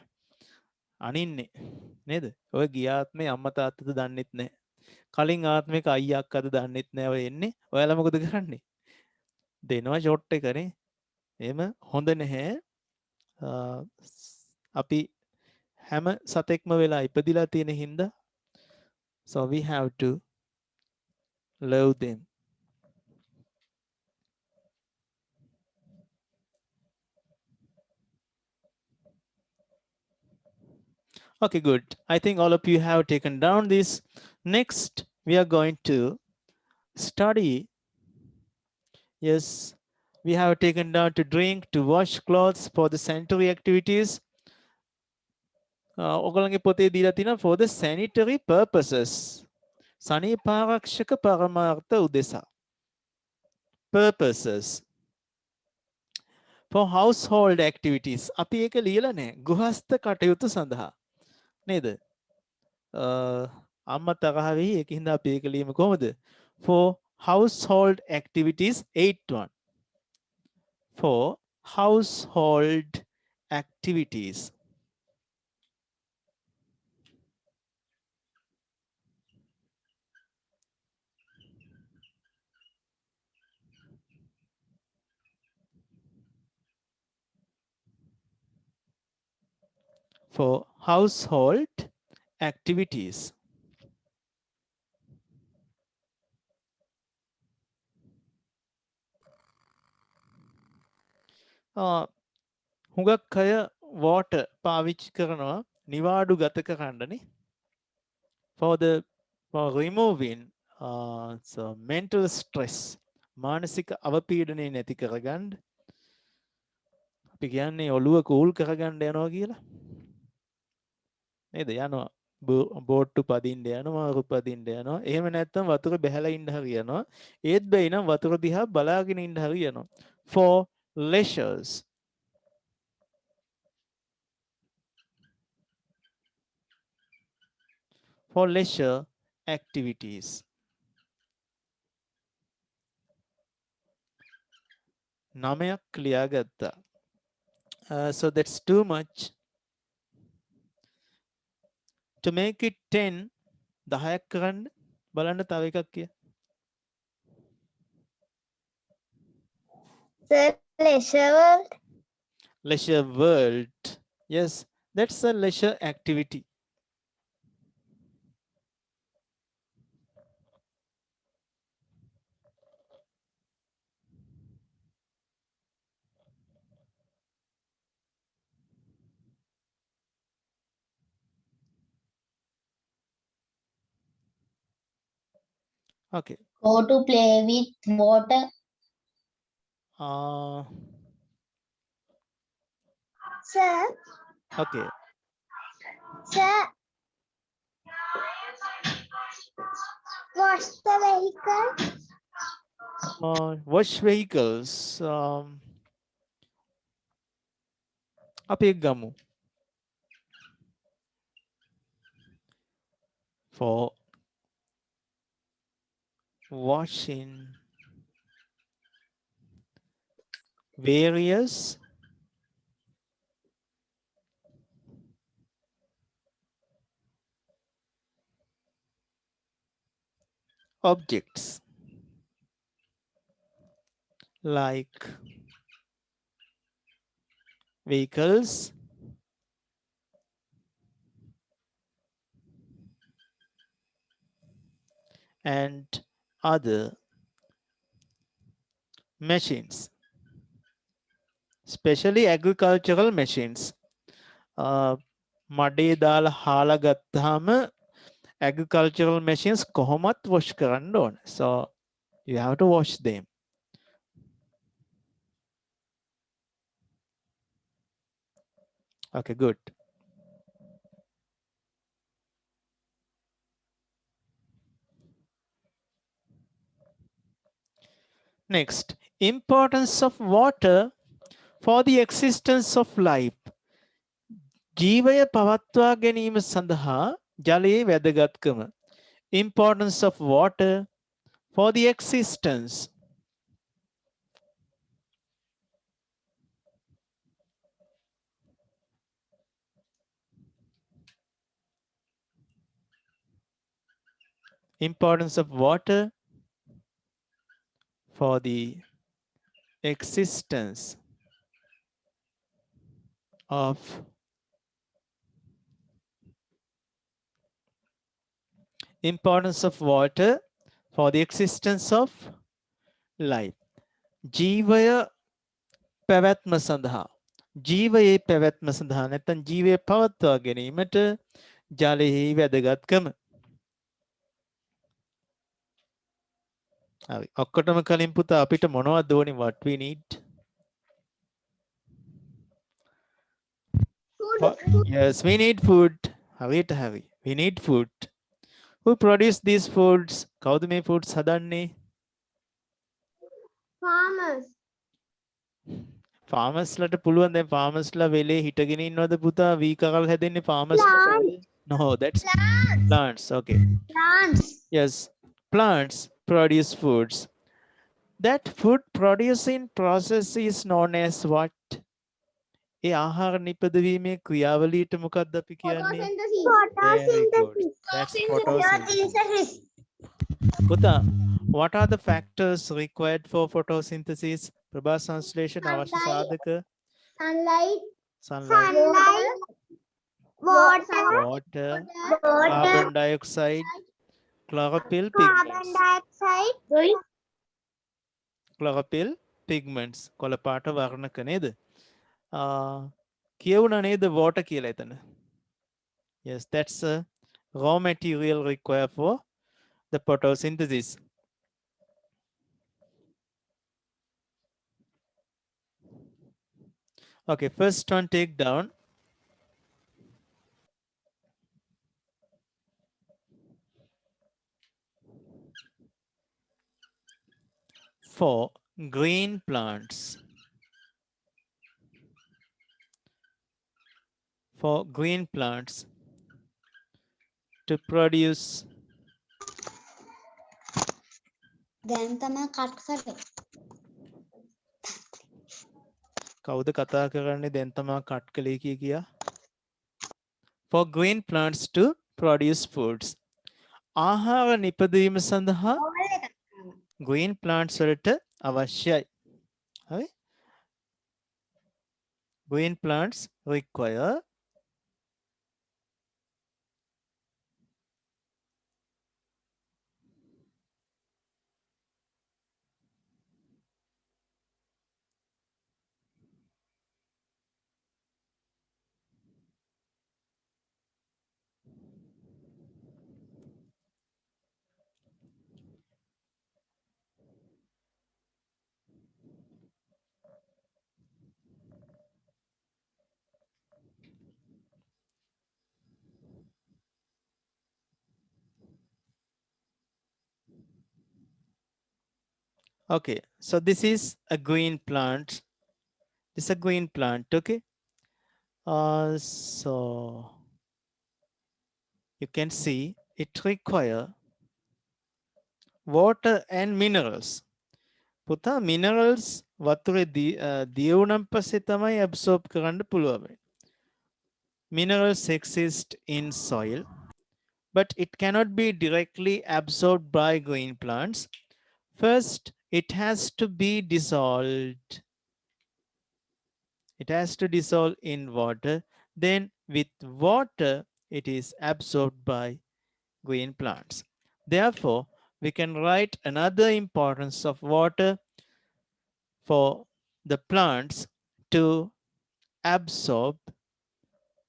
අනින්නේ නේද? ඔය ගියාත් මේ අම්මා තාත්තද දන්නෙත් නැහැ. කලින් ආත්මික අයියා අක්කද දන්නෙත් නැහැ. ඔය එන්නේ. ඔයාලා මොකද කරන්නේ? දෙනවා ෂොට් එකනේ. එහෙම හොඳ නැහැ. අපි හැම සතෙක්ම වෙලා ඉපදිලා තියෙන හින්දා so we have to love them. Okay, good. I think all of you have taken down this. Next, we are going to study. Yes, we have taken down to drink, to wash clothes for the sanitary activities. ඔගලගේ පොතේ දීලා තිනවා for the sanitary purposes. සනීපාරක්ෂක පරමාර්ථ උදෙසා. Purposes. For household activities. අපි ඒක ලියලා නැහැ. ගෘහස්ත කටයුතු සඳහා. නේද? අම්මා තරහ වෙයි ඒකින්ද අපි ඒක ලියමු කොහොමද? For household activities 8.1. For household activities. For household activities. හුඟක් අය water පාවිච්චි කරනවා නිවාඩු ගත කරන්නනේ. For removing so mental stress මානසික අවපීඩනය නැති කරගන්න අපි කියන්නේ ඔළුව කූල් කරගන්න යනවා කියලා. නේද? යනවා බෝට්ටු පදින්න යනවා රු පදින්න යනවා. එහෙම නැත්නම් වතුර බැහැලා ඉන්න හරියනවා. ඒත් බැයි නම් වතුර දිහා බලාගෙන ඉන්න හරියනවා. For leisures. For leisure activities. නමයක් ලියාගත්තා. So that's too much. To make it 10, 10ක් කරන්න බලන්න තව එකක් කිය. Sir, leisure world. Leisure world. Yes, that's a leisure activity. Okay. Go to play with water. Sir, Okay. sir. Wash the vehicle. Wash vehicles. අපි එක ගමු. For washing various objects like vehicles, and other machines, especially agricultural machines. මඩේ දාලා හාලා ගත්තාම agricultural machines කොහොමත් wash කරන්න ඕන. So you have to wash them. Okay, good. Next, importance of water for the existence of life. ජීවය පවත්වා ගැනීම සඳහා ජලයේ වැදගත්කම. Importance of water for the existence. Importance of water for the existence of importance of water for the existence of life. ජීවය පැවැත්ම සඳහා ජීවයේ පැවැත්ම සඳහා නැත්නම් ජීවය පවත්වා ගැනීමට ජලයේ වැදගත්කම. හරි. ඔක්කොටම කලින් පුතා අපිට මොනවද ඕනේ? What we need? Yes, we need food. හරියට හරි. We need food. Who produce these foods? කවුද මේ foods හදන්නේ? Farmers. farmers ලට පුළුවන් දැන් farmers ලා වෙලේ හිටගෙන ඉන්නවද පුතා? වී කරල් හැදෙන්නේ farmers ලට. No, that's plants. Okay. Plants. Yes, plants produce foods. That food producing process is known as what? ඒ ආහාර නිපදවීමේ ක්‍රියාවලියට මොකක්ද අපි කියන්නේ? Very good. That's photosynthesis. පුතා, what are the factors required for photosynthesis? ප්‍රභා සංශ්ලේෂණ අවශ්‍ය සාධක? Sunlight. Sunlight, Water. water, carbon dioxide, chlorophyll pigments. dioxide. chlorophyll pigments. කොළ පාට වර්ණක නේද? කියවුණා නේද water කියලා එතන? Yes, that's a raw material required for the photosynthesis. Okay, first one take down. For green plants. For green plants to produce දැන් තමයි cut කරේ. කවුද කතා කරන්නේ දැන් තමා කට් කළේ කියා? For green plants to produce foods. ආහාර නිපදවීම සඳහා green plants වලට අවශ්‍යයි. හරි? Green plants require okay, so this is a green plant. This is a green plant, okay? So you can see it require water and minerals. පුතා minerals වතුරේ දියුණම් පස්සේ තමයි absorb කරන්න පුළුවන්. Minerals exist in soil, but it cannot be directly absorbed by green plants. First, it has to be dissolved. It has to dissolve in water. Then with water, it is absorbed by green plants. Therefore, we can write another importance of water for the plants to absorb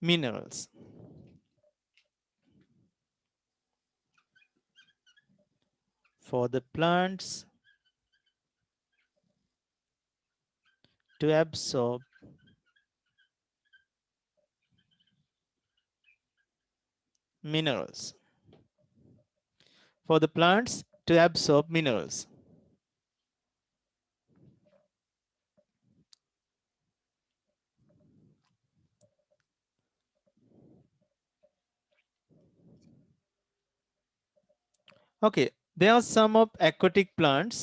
minerals. For the plants to absorb minerals. For the plants to absorb minerals. Okay, there are some of aquatic plants.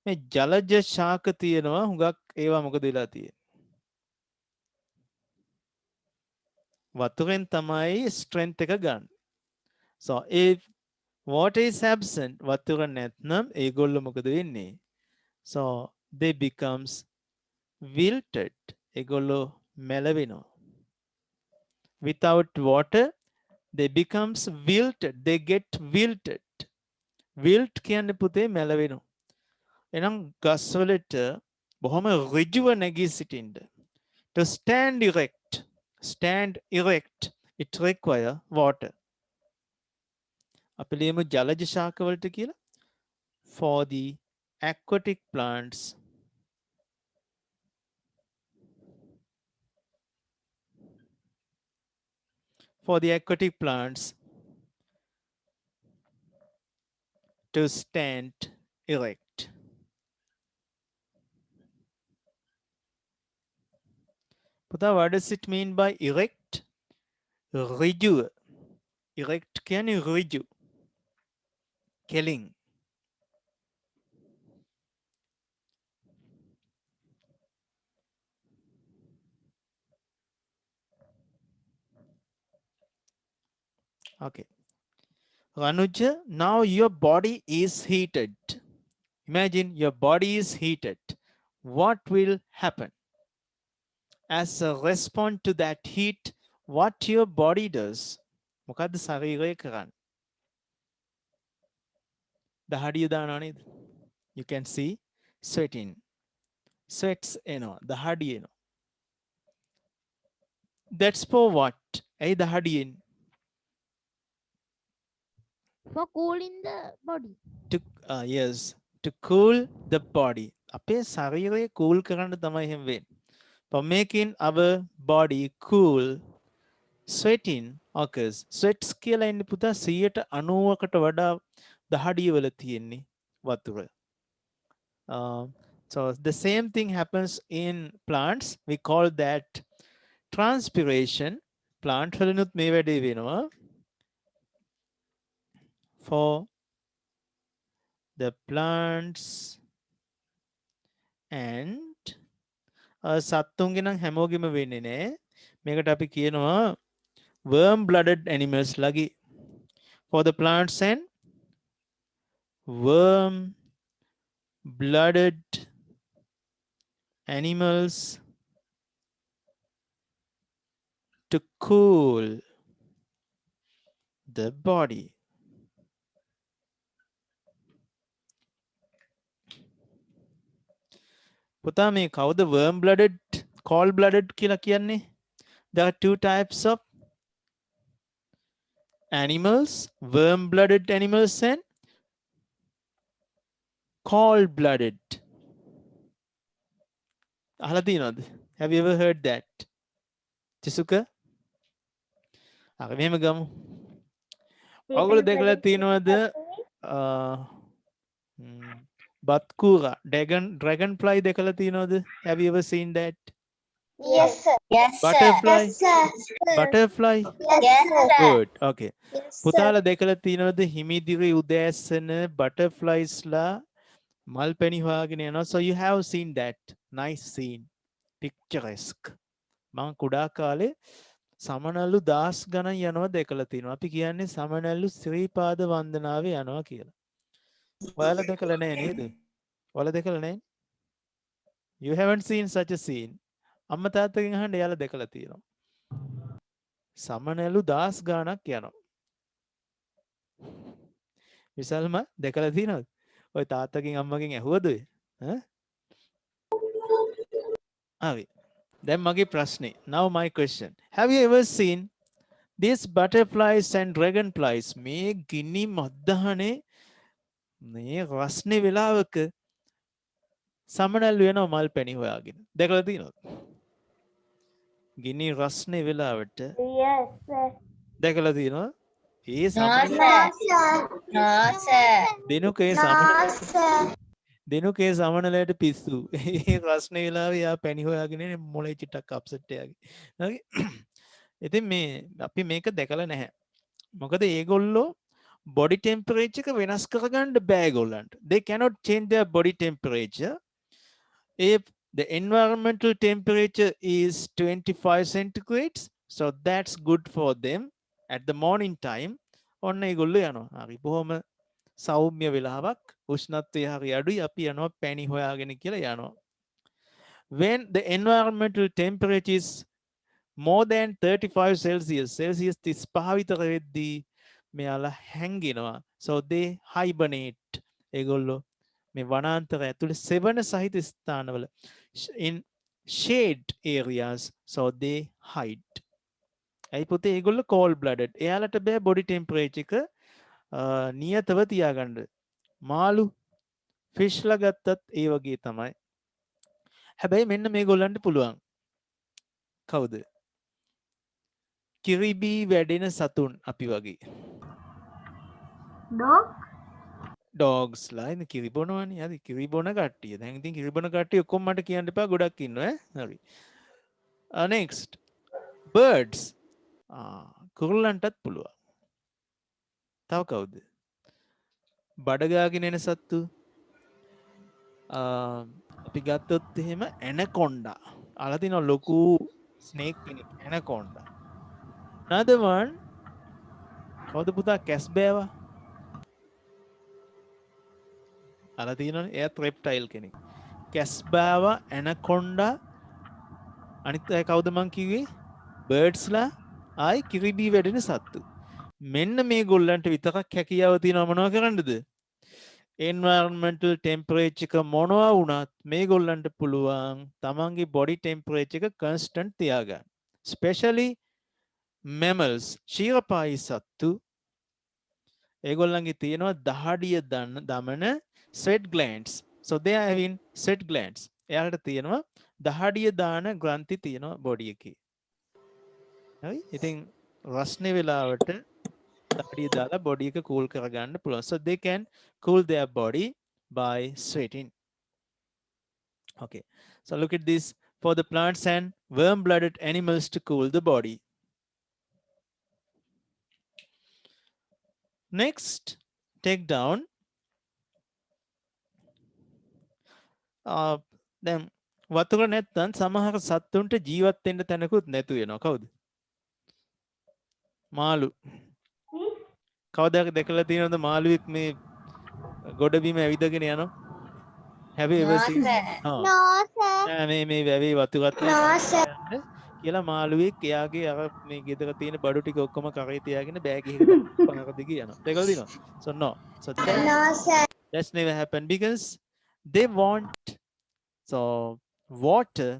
මේ ජලජ ශාක තියෙනවා හුඟක් ඒවා මොකද වෙලා තියෙන්නේ? වතුරෙන් තමයි strength එක ගන්න. So if water is absent, වතුර නැත්නම් ඒගොල්ලෝ මොකද වෙන්නේ? So they becomes wilted. ඒගොල්ලෝ මැලවෙනවා. Without water, they becomes wilted. They get wilted. Wilt කියන්නේ පුතේ මැලවෙනවා. එනම් ගස් වලට බොහොම ඍජුව නැගී සිටින්න. To stand erect, it require water. අපි ලියමු ජලජ ශාක වලට කියලා. for the aquatic plants to stand erect? Puta, what does it mean by erect? Riju. Erect කියන්නේ riju. Killing. Okay. Ranuja, now your body is heated. Imagine your body is heated. What will happen? As a response to that heat, what your body does? මොකද්ද ශරීරය කරන්නේ? දහඩිය දානවා නේද? You can see sweating. Sweats එනවා. දහඩිය එනවා. That's for what? ඇයි දහඩියෙන්? For cooling the body. Yes, to cool the body. අපේ ශරීරය cool කරන්න තමයි එහෙම වෙන්නේ. For making our body cool, sweating occurs. Sweats කියලා ඉන්නේ පුතා 90%කට වඩා දහඩිය වල තියෙන්නේ වතුර. So the same thing happens in plants. We call that transpiration. Plant වලනුත් මේ වැඩේ වෙනවා. For the plants and සත්තුන්ගේ නම් හැමෝගෙම වෙන්නේ නෑ. මේකට අපි කියනවා worm blooded animals ලගේ. For the plants and worm blooded animals to cool the body. පුතා මේ කවුද worm blooded cold blooded කියලා කියන්නේ? There are two types of animals, worm blooded animals and cold blooded. අහලා තියෙනවද? Have you ever heard that? Chisuka? අපි මෙහෙම ගමු. ඔයගොල්ලෝ දැකලා තියෙනවද බත්කූරා dragonfly දැකලා තියෙනවද? Have you ever seen that? Yes, sir. Yes, Butterfly? Yes, sir. Butterfly? Yes, sir. Good. Okay. Yes, පුතාලා දැකලා තියෙනවද හිමිදිරි උදෑසන butterflies ලා මල් පැණි හොයාගෙන යනවා? So you have seen that. Nice scene. Picturesque. මම කුඩා කාලේ සමනල්ලු 10 ගණන් යනවා දැකලා තියෙනවා. අපි කියන්නේ සමනල්ලු ශ්‍රීපාද වන්දනාවේ යනවා කියලා. ඔයාලා දැකලා නැහැ නේද? ඔයාලා දැකලා නැහැ? You haven't seen such a scene. අම්මා තාත්තගෙන් අහන්න එයාලා දැකලා තියෙනවා. සමනල්ලු 10 ගණක් යනවා. විසල්ම දැකලා තියෙනවද? ඔය තාත්තගෙන් අම්මගෙන් ඇහුවද ඔය? ඈ? හරි. දැන් මගේ ප්‍රශ්නේ. Now my question. Have you ever seen these butterflies and dragonflies? මේ ගිනි මද්දහනේ මේ රස්නේ වෙලාවක සමනල් වෙනවා මල් පැණි හොයාගෙන. දැකලා තියෙනවද? ගිනි රස්නේ වෙලාවට Yes, sir. දැකලා තියෙනවද? ඒ No, සමනල් sir. No, sir. දිනුකේ No, සමනල් sir. දිනුකේ සමනලයට පිස්සු. ඒ රස්නේ වෙලාවේ යා පැණි හොයාගෙන මොලේ චිටක් අප්සෙට් එකයි. හරි. ඉතින් මේ අපි මේක දැකලා නැහැ. මොකද ඒගොල්ලෝ body temperature එක වෙනස් කරගන්න බෑ ඒගොල්ලන්ට. They cannot change their body temperature. If the environmental temperature is 25 centigrades, so that's good for them at the morning time. ඔන්න ඒගොල්ලෝ යනවා. හරි. බොහොම සෞම්‍ය වෙලාවක් උෂ්ණත්වය හරි අඩුයි අපි යනවා පැණි හොයාගෙන කියලා යනවා. When the environmental temperature is more than 35 Celsius, Celsius 35 විතර වෙද්දී මෙයාලා හැංගෙනවා. So they hibernate. ඒගොල්ලෝ මේ වනාන්තර ඇතුලේ සෙවණ සහිත ස්ථානවල in shade areas, so they hide. ඇයි පුතේ ඒගොල්ලෝ cold blooded. එයාලට බෑ body temperature එක නියතව තියාගන්න. මාළු fish ලා ගත්තත් ඒ වගේ තමයි. හැබැයි මෙන්න මේගොල්ලන්ට පුළුවන්. කවුද? කිරිබී වැඩෙන සතුන් අපි වගේ. Dog? dogs ලා ඉතින් කිරි බොනවනේ. හරි කිරි බොන කට්ටිය. දැන් ඉතින් කිරි බොන කට්ටිය ඔක්කොම මට කියන්න එපා ගොඩක් ඉන්නවා ඈ. හරි. next birds. කුරුල්ලන්ටත් පුළුවන්. තව කවුද? බඩගාගෙන එන සත්තු. අපි ගත්තොත් එහෙම ඇනකොන්ඩා. අහලා තියෙනවා ලොකු ස්නේක් කෙනෙක් ඇනකොන්ඩා. another one කවුද පුතා? කැස්බෑවා. අහලා තියෙනවනේ එයාත් රෙප්ටයිල් කෙනෙක්. කැස්බෑවා ඇනකොන්ඩා අනිත් අය කවුද මං කිව්වේ? බර්ඩ්ස් ලා ආයි කිරිබී වැඩෙන සත්තු. මෙන්න මේගොල්ලන්ට විතරක් හැකියාව තියෙනවා මොනවා කරන්නද? environmental temperature එක මොනවා වුණත් මේගොල්ලන්ට පුළුවන් තමන්ගේ body temperature එක constant තියාගන්න. especially mammals ශීරපායි සත්තු ඒගොල්ලන්ගේ තියෙනවා දහඩිය දමන sweat glands. so they are having sweat glands. එයාලට තියෙනවා දහඩිය දාන ග්‍රන්ථි තියෙනවා body එකේ. හරි? ඉතින් රස්නේ වෙලාවට දහඩිය දාලා body එක cool කරගන්න පුළුවන්. so they can cool their body by sweating. okay, so look at this. For the plants and warm blooded animals to cool the body. Next, take down දැන් වතුර නැත්තම් සමහර සත්තුන්ට ජීවත් වෙන්න තැනකුත් නැතු වෙනවා. කවුද? මාළු. කවදාක දැකලා තියෙනවද මාළුවෙක් මේ ගොඩබිම ඇවිදගෙන යනවා? have you ever seen? No, sir. මේ වැවේ වතුරත් No, sir. කියලා මාළුවෙක් එයාගේ අර මේ ගෙදර තියෙන බඩු ටික ඔක්කොම කරේ තියාගෙන බෑග් එකකට පාර දිගේ යනවා. දැකලා තියෙනවද? so no. so No, sir. that's never happened because they want water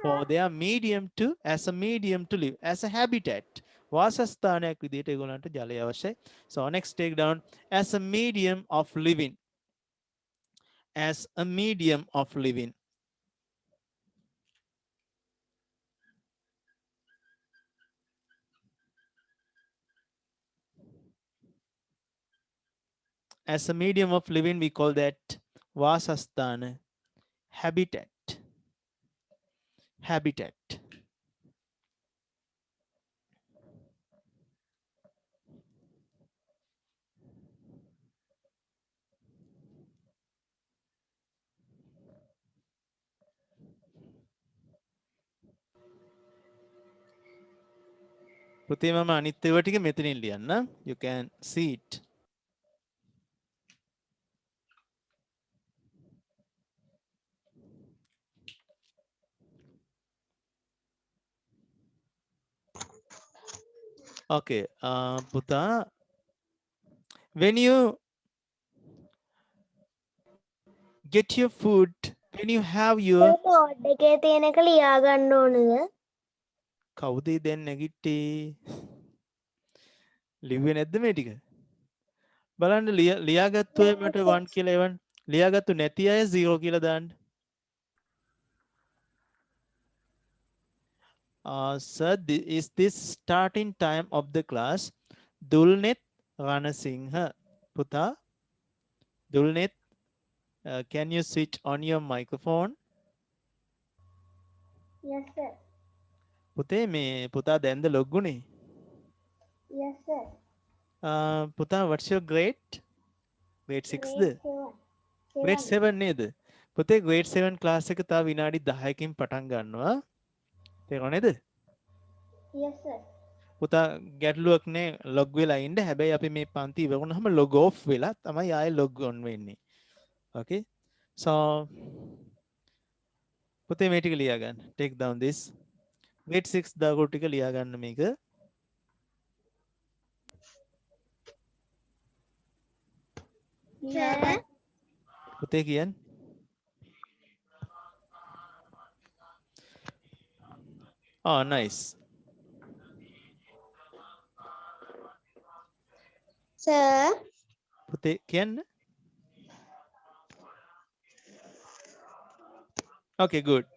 for their medium to as a medium to live as a habitat. වාසස්ථානයක් විදිහට ඒගොල්ලන්ට ජලය අවශ්‍යයි. so next take down as a medium of living. as a medium of living. as a medium of living we call that vasasthana, habitat. habitat. පුතේ මම අනිත් ඒවා ටික මෙතනින් ලියන්න. you can see it. okay, පුතා when you get your food, when you have your board එකේ තියෙන එක ලියා ගන්න ඕනද? කවුද දැන් නැගිට්ටේ? ලිව්වේ නැද්ද මේ ටික? බලන්න ලියාගත්තු අය මට 1 කියලා එවන්න. ලියාගත්තු නැති අය 0 කියලා දාන්න. sir, is this starting time of the class? Dulnet Ranasinghe. Puta, Dulnet, can you switch on your microphone? Yes, sir. පුතේ මේ පුතා දැන්ද ලොග් උනේ? Yes, sir. පුතා what's your grade? grade 6 the? grade 7 නේද? පුතේ grade 7 class එක තව විනාඩි 10කින් පටන් ගන්නවා. තේරුණා නේද? Yes, sir. පුතා ගැටලුවක් නෑ log වෙලා ඉන්න. හැබැයි අපි මේ පන්ති ඉවර වුණාම log off වෙලා තමයි ආයෙ log on වෙන්නේ. okay, so පුතේ මේ ටික ලියා ගන්න. take down this. grade 6 දාගො ටික ලියා ගන්න මේක. Sir. පුතේ කියන්න. oh nice. Sir. පුතේ කියන්න. Okay, good.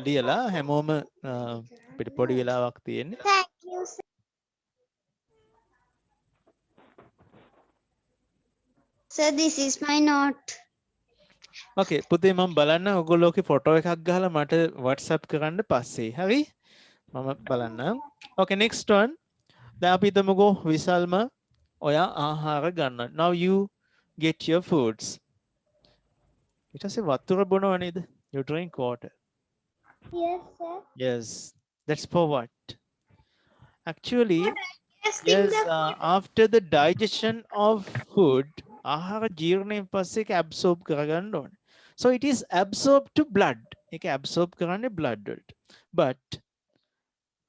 ලියලා හැමෝම අපිට පොඩි වෙලාවක් තියෙන්නේ. Thank you, sir. Sir, this is my note. Okay, පුතේ මම බලන්න ඔයගොල්ලෝගේ ෆොටෝ එකක් ගහලා මට WhatsApp කරන්න පස්සේ. හරි? මම බලන්නම්. Okay, next one. දැන් අපි හිතමුකෝ විසල්ම ඔයා ආහාර ගන්න. Now you get your foods. ඊට පස්සේ වතුර බොනව නේද? You drink water. Yes, sir. Yes. That's for what? Actually, Digesting yes, the after the digestion of food, ආහාර ජීර්ණයෙන් පස්සේ ඒක absorb කරගන්න ඕනේ. So it is absorbed to blood. ඒක absorb කරන්නේ blood වලට. But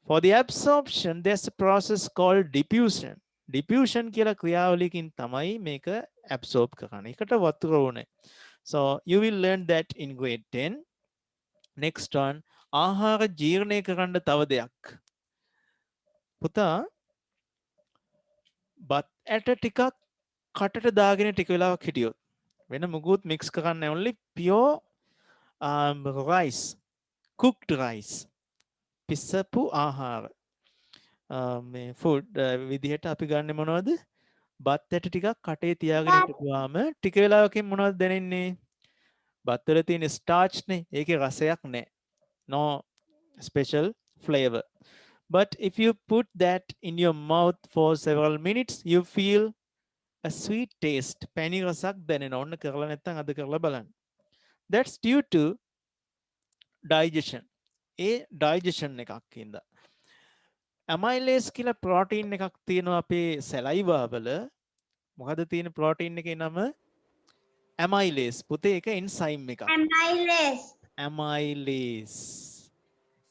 for the absorption, there's a process called diffusion. Diffusion කියලා ක්‍රියාවලියකින් තමයි මේක absorb කරන්නේ. ඒකට වතුර ඕනේ. So you will learn that in grade 10. Next one, ආහාර ජීර්ණය කරන්න තව දෙයක්. පුතා බත් ඇට ටිකක් කටට දාගෙන ටික වෙලාවක් හිටියොත් වෙන මුකුත් mix කරන්න only pure rice, cooked rice, පිස්සපු ආහාර මේ food විදිහට අපි ගන්න මොනවද? බත් ඇට ටිකක් කටේ තියාගෙන හිටපුවාම ටික වෙලාවකින් මොනවද දැනෙන්නේ? බත් වල තියෙන starch නේ. ඒකේ රසයක් නැහැ. No special flavor. But if you put that in your mouth for several minutes, you feel a sweet taste. පැණි රසක් දැනෙනවා. ඔන්න කරලා නැත්නම් අද කරලා බලන්න. That's due to digestion. A digestion එකක් හින්දා. amylase කියලා protein එකක් තියෙනවා අපේ saliva වල. මොකද තියෙන protein එකේ නම amylase. පුතේ ඒක enzyme එකක්. amylase. amylase.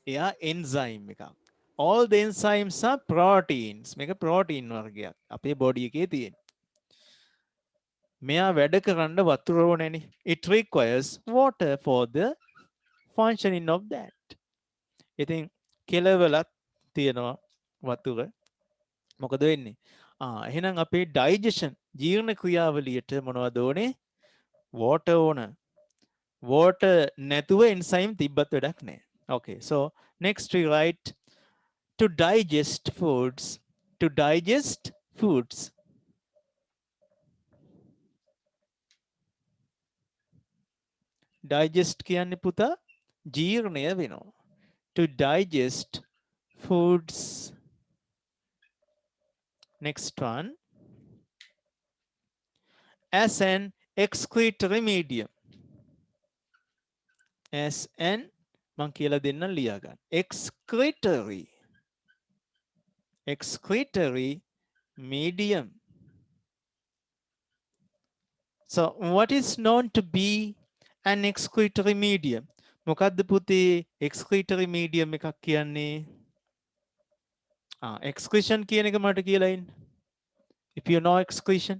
එයා enzyme එකක්. All the enzymes are proteins. මේක protein වර්ගයක්. අපේ body එකේ තියෙන. මෙයා වැඩ කරන්න වතුර ඕනේනේ. It requires water for the functioning of that. ඉතින් කෙලවලත් තියෙනවා වතුර. මොකද වෙන්නේ? එහෙනම් අපේ digestion ජීර්ණ ක්‍රියාවලියට මොනවද ඕනේ? water ඕන. water නැතුව enzyme තිබ්බත් වැඩක් නැහැ. Okay, so next we write to digest foods. To digest foods. Digest කියන්නේ පුතා ජීර්ණය වෙනවා. To digest foods. Next one. As an excretory medium. As an මං කියලා දෙන්නම් ලියා ගන්න. Excretory. Excretory medium. So what is known to be an excretory medium? මොකද්ද පුතේ excretory medium එකක් කියන්නේ? excretion කියන එක මට කියලා ඉන්න. If you know excretion.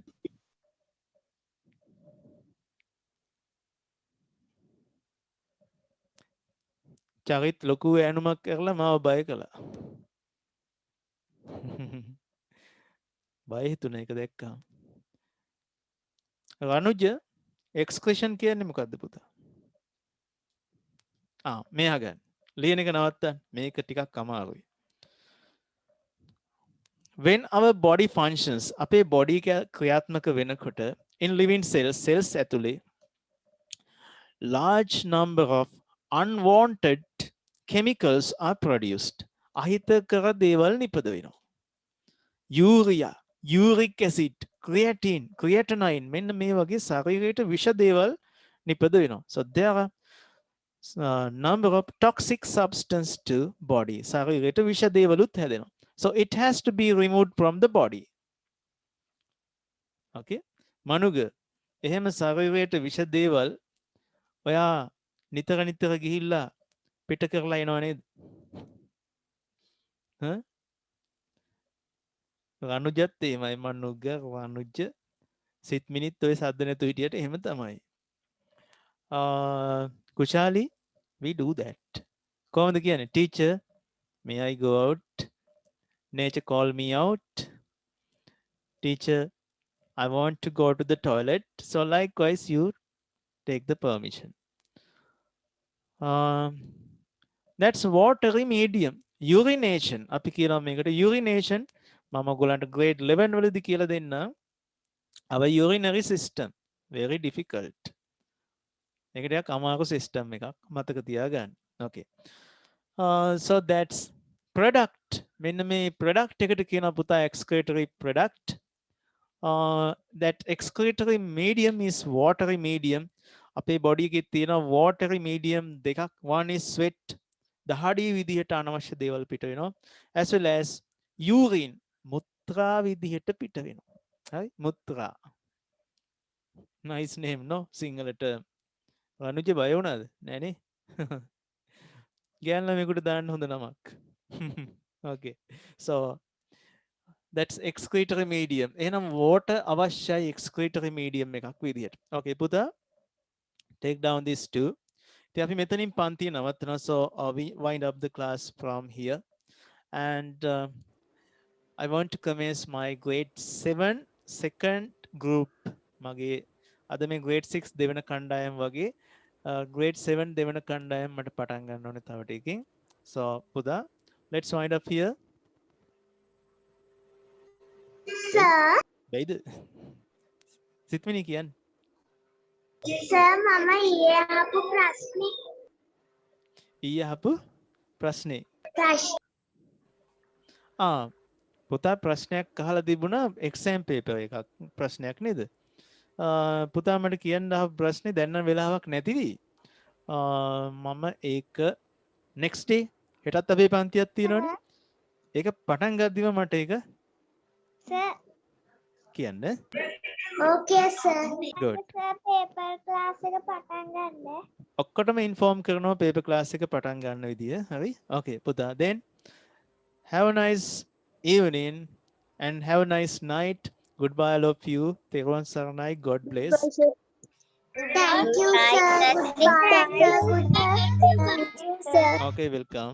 Charith ලොකු ඈනුමක් කරලා මාව බය කළා. බය හිතුණා ඒක දැක්කම. රනුජ excretion කියන්නේ මොකද්ද පුතා? මෙයා ගන්න. ලියන එක නවත්තන්න. මේක ටිකක් අමාරුයි. When our body functions, අපේ body ක්‍රියාත්මක වෙනකොට in living cells ඇතුලේ large number of unwanted chemicals are produced. අහිතකර දේවල් නිපද වෙනවා. Urea, uric acid, creatine, creatinine මෙන්න මේ වගේ ශරීරයට විෂ දේවල් නිපද වෙනවා. So there are number of toxic substance to body. ශරීරයට විෂ දේවලුත් හැදෙනවා. So it has to be removed from the body. Okay? මනුග එහෙම ශරීරයට විෂ දේවල් ඔයා නිතර නිතර ගිහිල්ලා පිට කරලා එනවා නේද? රනුජත් එහෙමයි මනුග රනුජ සිත් මිනිත් ඔය සද්ද නැතු හිටියට එහෙම තමයි. කුශාලි we do that. කොහොමද කියන්නේ? Teacher, may I go out? Nature call me out. Teacher, I want to go to the toilet. So likewise you take the permission. that's watery medium. Urination. අපි කියනවා මේකට urination. මම ඔයගොල්ලන්ට grade 11 වලදී කියලා දෙන්න. Our urinary system very difficult. ඒක ටිකක් අමාරු system එකක් මතක තියාගන්න. Okay. So that's product. මෙන්න මේ product එකට කියනවා පුතා excretory product. That excretory medium is watery medium. අපේ body එකේ තියෙන watery medium දෙකක්. One is sweat. දහඩි විදිහට අනවශ්‍ය දේවල් පිට වෙනවා. As well as urine. මුත්‍රා විදිහට පිට වෙනවා. හරි? මුත්‍රා. Nice name, no? සිංහලට. රනුජ බය වුණාද? නෑනේ. ගෑන් ළමයෙකුට දාන්න හොඳ නමක්. Okay. So that's excretory medium. එහෙනම් water අවශ්‍යයි excretory medium එකක් විදිහට. Okay පුතා. Take down these two. ඉතින් අපි මෙතනින් පන්තිය නවත්තනවා. So we wind up the class from here. And I want to commence my grade 7 second group. මගේ අද මේ grade 6 දෙවන කණ්ඩායම වගේ grade 7 දෙවන කණ්ඩායම මට පටන් ගන්න ඕනේ තව ටිකකින්. So පුතා, let's wind up here. Sir, බැයිද? සිත්මිනි කියන්නේ. sir, මම ඊයේ අහපු ප්‍රශ්නේ ඊයේ අහපු ප්‍රශ්නේ. පුතා ප්‍රශ්නයක් අහලා තිබුණා exam paper එකක් ප්‍රශ්නයක් නේද? පුතා මට කියන්න අහපු ප්‍රශ්නේ දැන් නම් වෙලාවක් නැතිවි. මම ඒක next day හෙටත් අපේ පන්තියක් තියෙනවනේ. ඒක පටන් ගද්දිම මට ඒක sir. කියන්න. Okay, sir. Good. Sir, paper class එක පටන් ගන්න. ඔක්කොටම inform කරනවා paper class එක පටන් ගන්න විදිය. හරි? Okay පුතා. Then have a nice evening and have a nice night. Goodbye all of you. Tekuan saranai. God bless. Thank you, sir. Goodbye, sir. Good night. Thank you, sir. Okay, welcome.